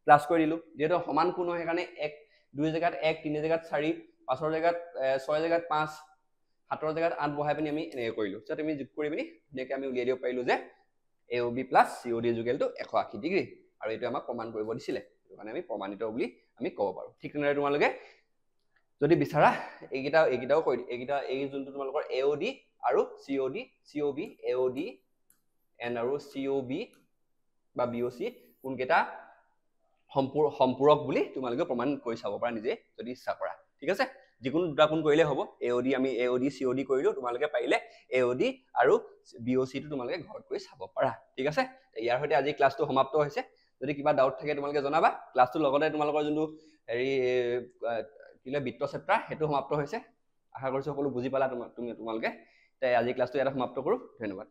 প্লাস কৰি দিলো যেহেতু সমান কোণ হয় সেইকাৰণে 1 2 জেগাত 1 3 জেগাত 4 5 জেগাত 6 জেগাত 5 7 জেগাত 8 বহাই পিনি আমি এনেকৈ কৰিলো সো তুমি যোগ কৰি পিনি ধুনীয়াকৈ আমি উলিয়াই দিব পাৰিলো যে AOB plus COD is equal to 180 degree আৰু এইটো আমাক প্ৰমাণ কৰিব দিছিলে মানে আমি প্ৰমাণিত বুলি আমি ক'ব পাৰো ঠিক তেনেদৰে তোমালোকে যদি বিচাৰা এইকেইটাও কৈ এইকেইটা এই যোনটো তোমালোকৰ AOD আৰু COD COB AOD N আৰু COB বা BOC কোনকেইটা সম্পূৰক বুলি তোমালোকে প্ৰমাণ কৰি চাব পাৰা নিজে যদি ইচ্ছা কৰা ঠিক আছে যিকোনো দুটা কোণ কৰিলে হ'ব AOD আমি AOD COD কৰিলো তোমালোকে পাৰিলে AOD আৰু BOC টো তোমালোকে ঘৰত কৰি চাব পাৰা ঠিক আছে ইয়াৰ সৈতে আজি ক্লাছটো সমাপ্ত হৈছে যদি কিবা ডাউট থাকে তোমালোকে জনাবা ক্লাছটো লগতে তোমালোকৰ যোনটো হেৰি কিলে বৃত্ত চেপ্টাৰ হেতু সমাপ্ত হৈছে আশা কৰিছো সকলো বুজি পালা তোমালোকে তে আজি ক্লাছটো এটা সমাপ্ত কৰো ধন্যবাদ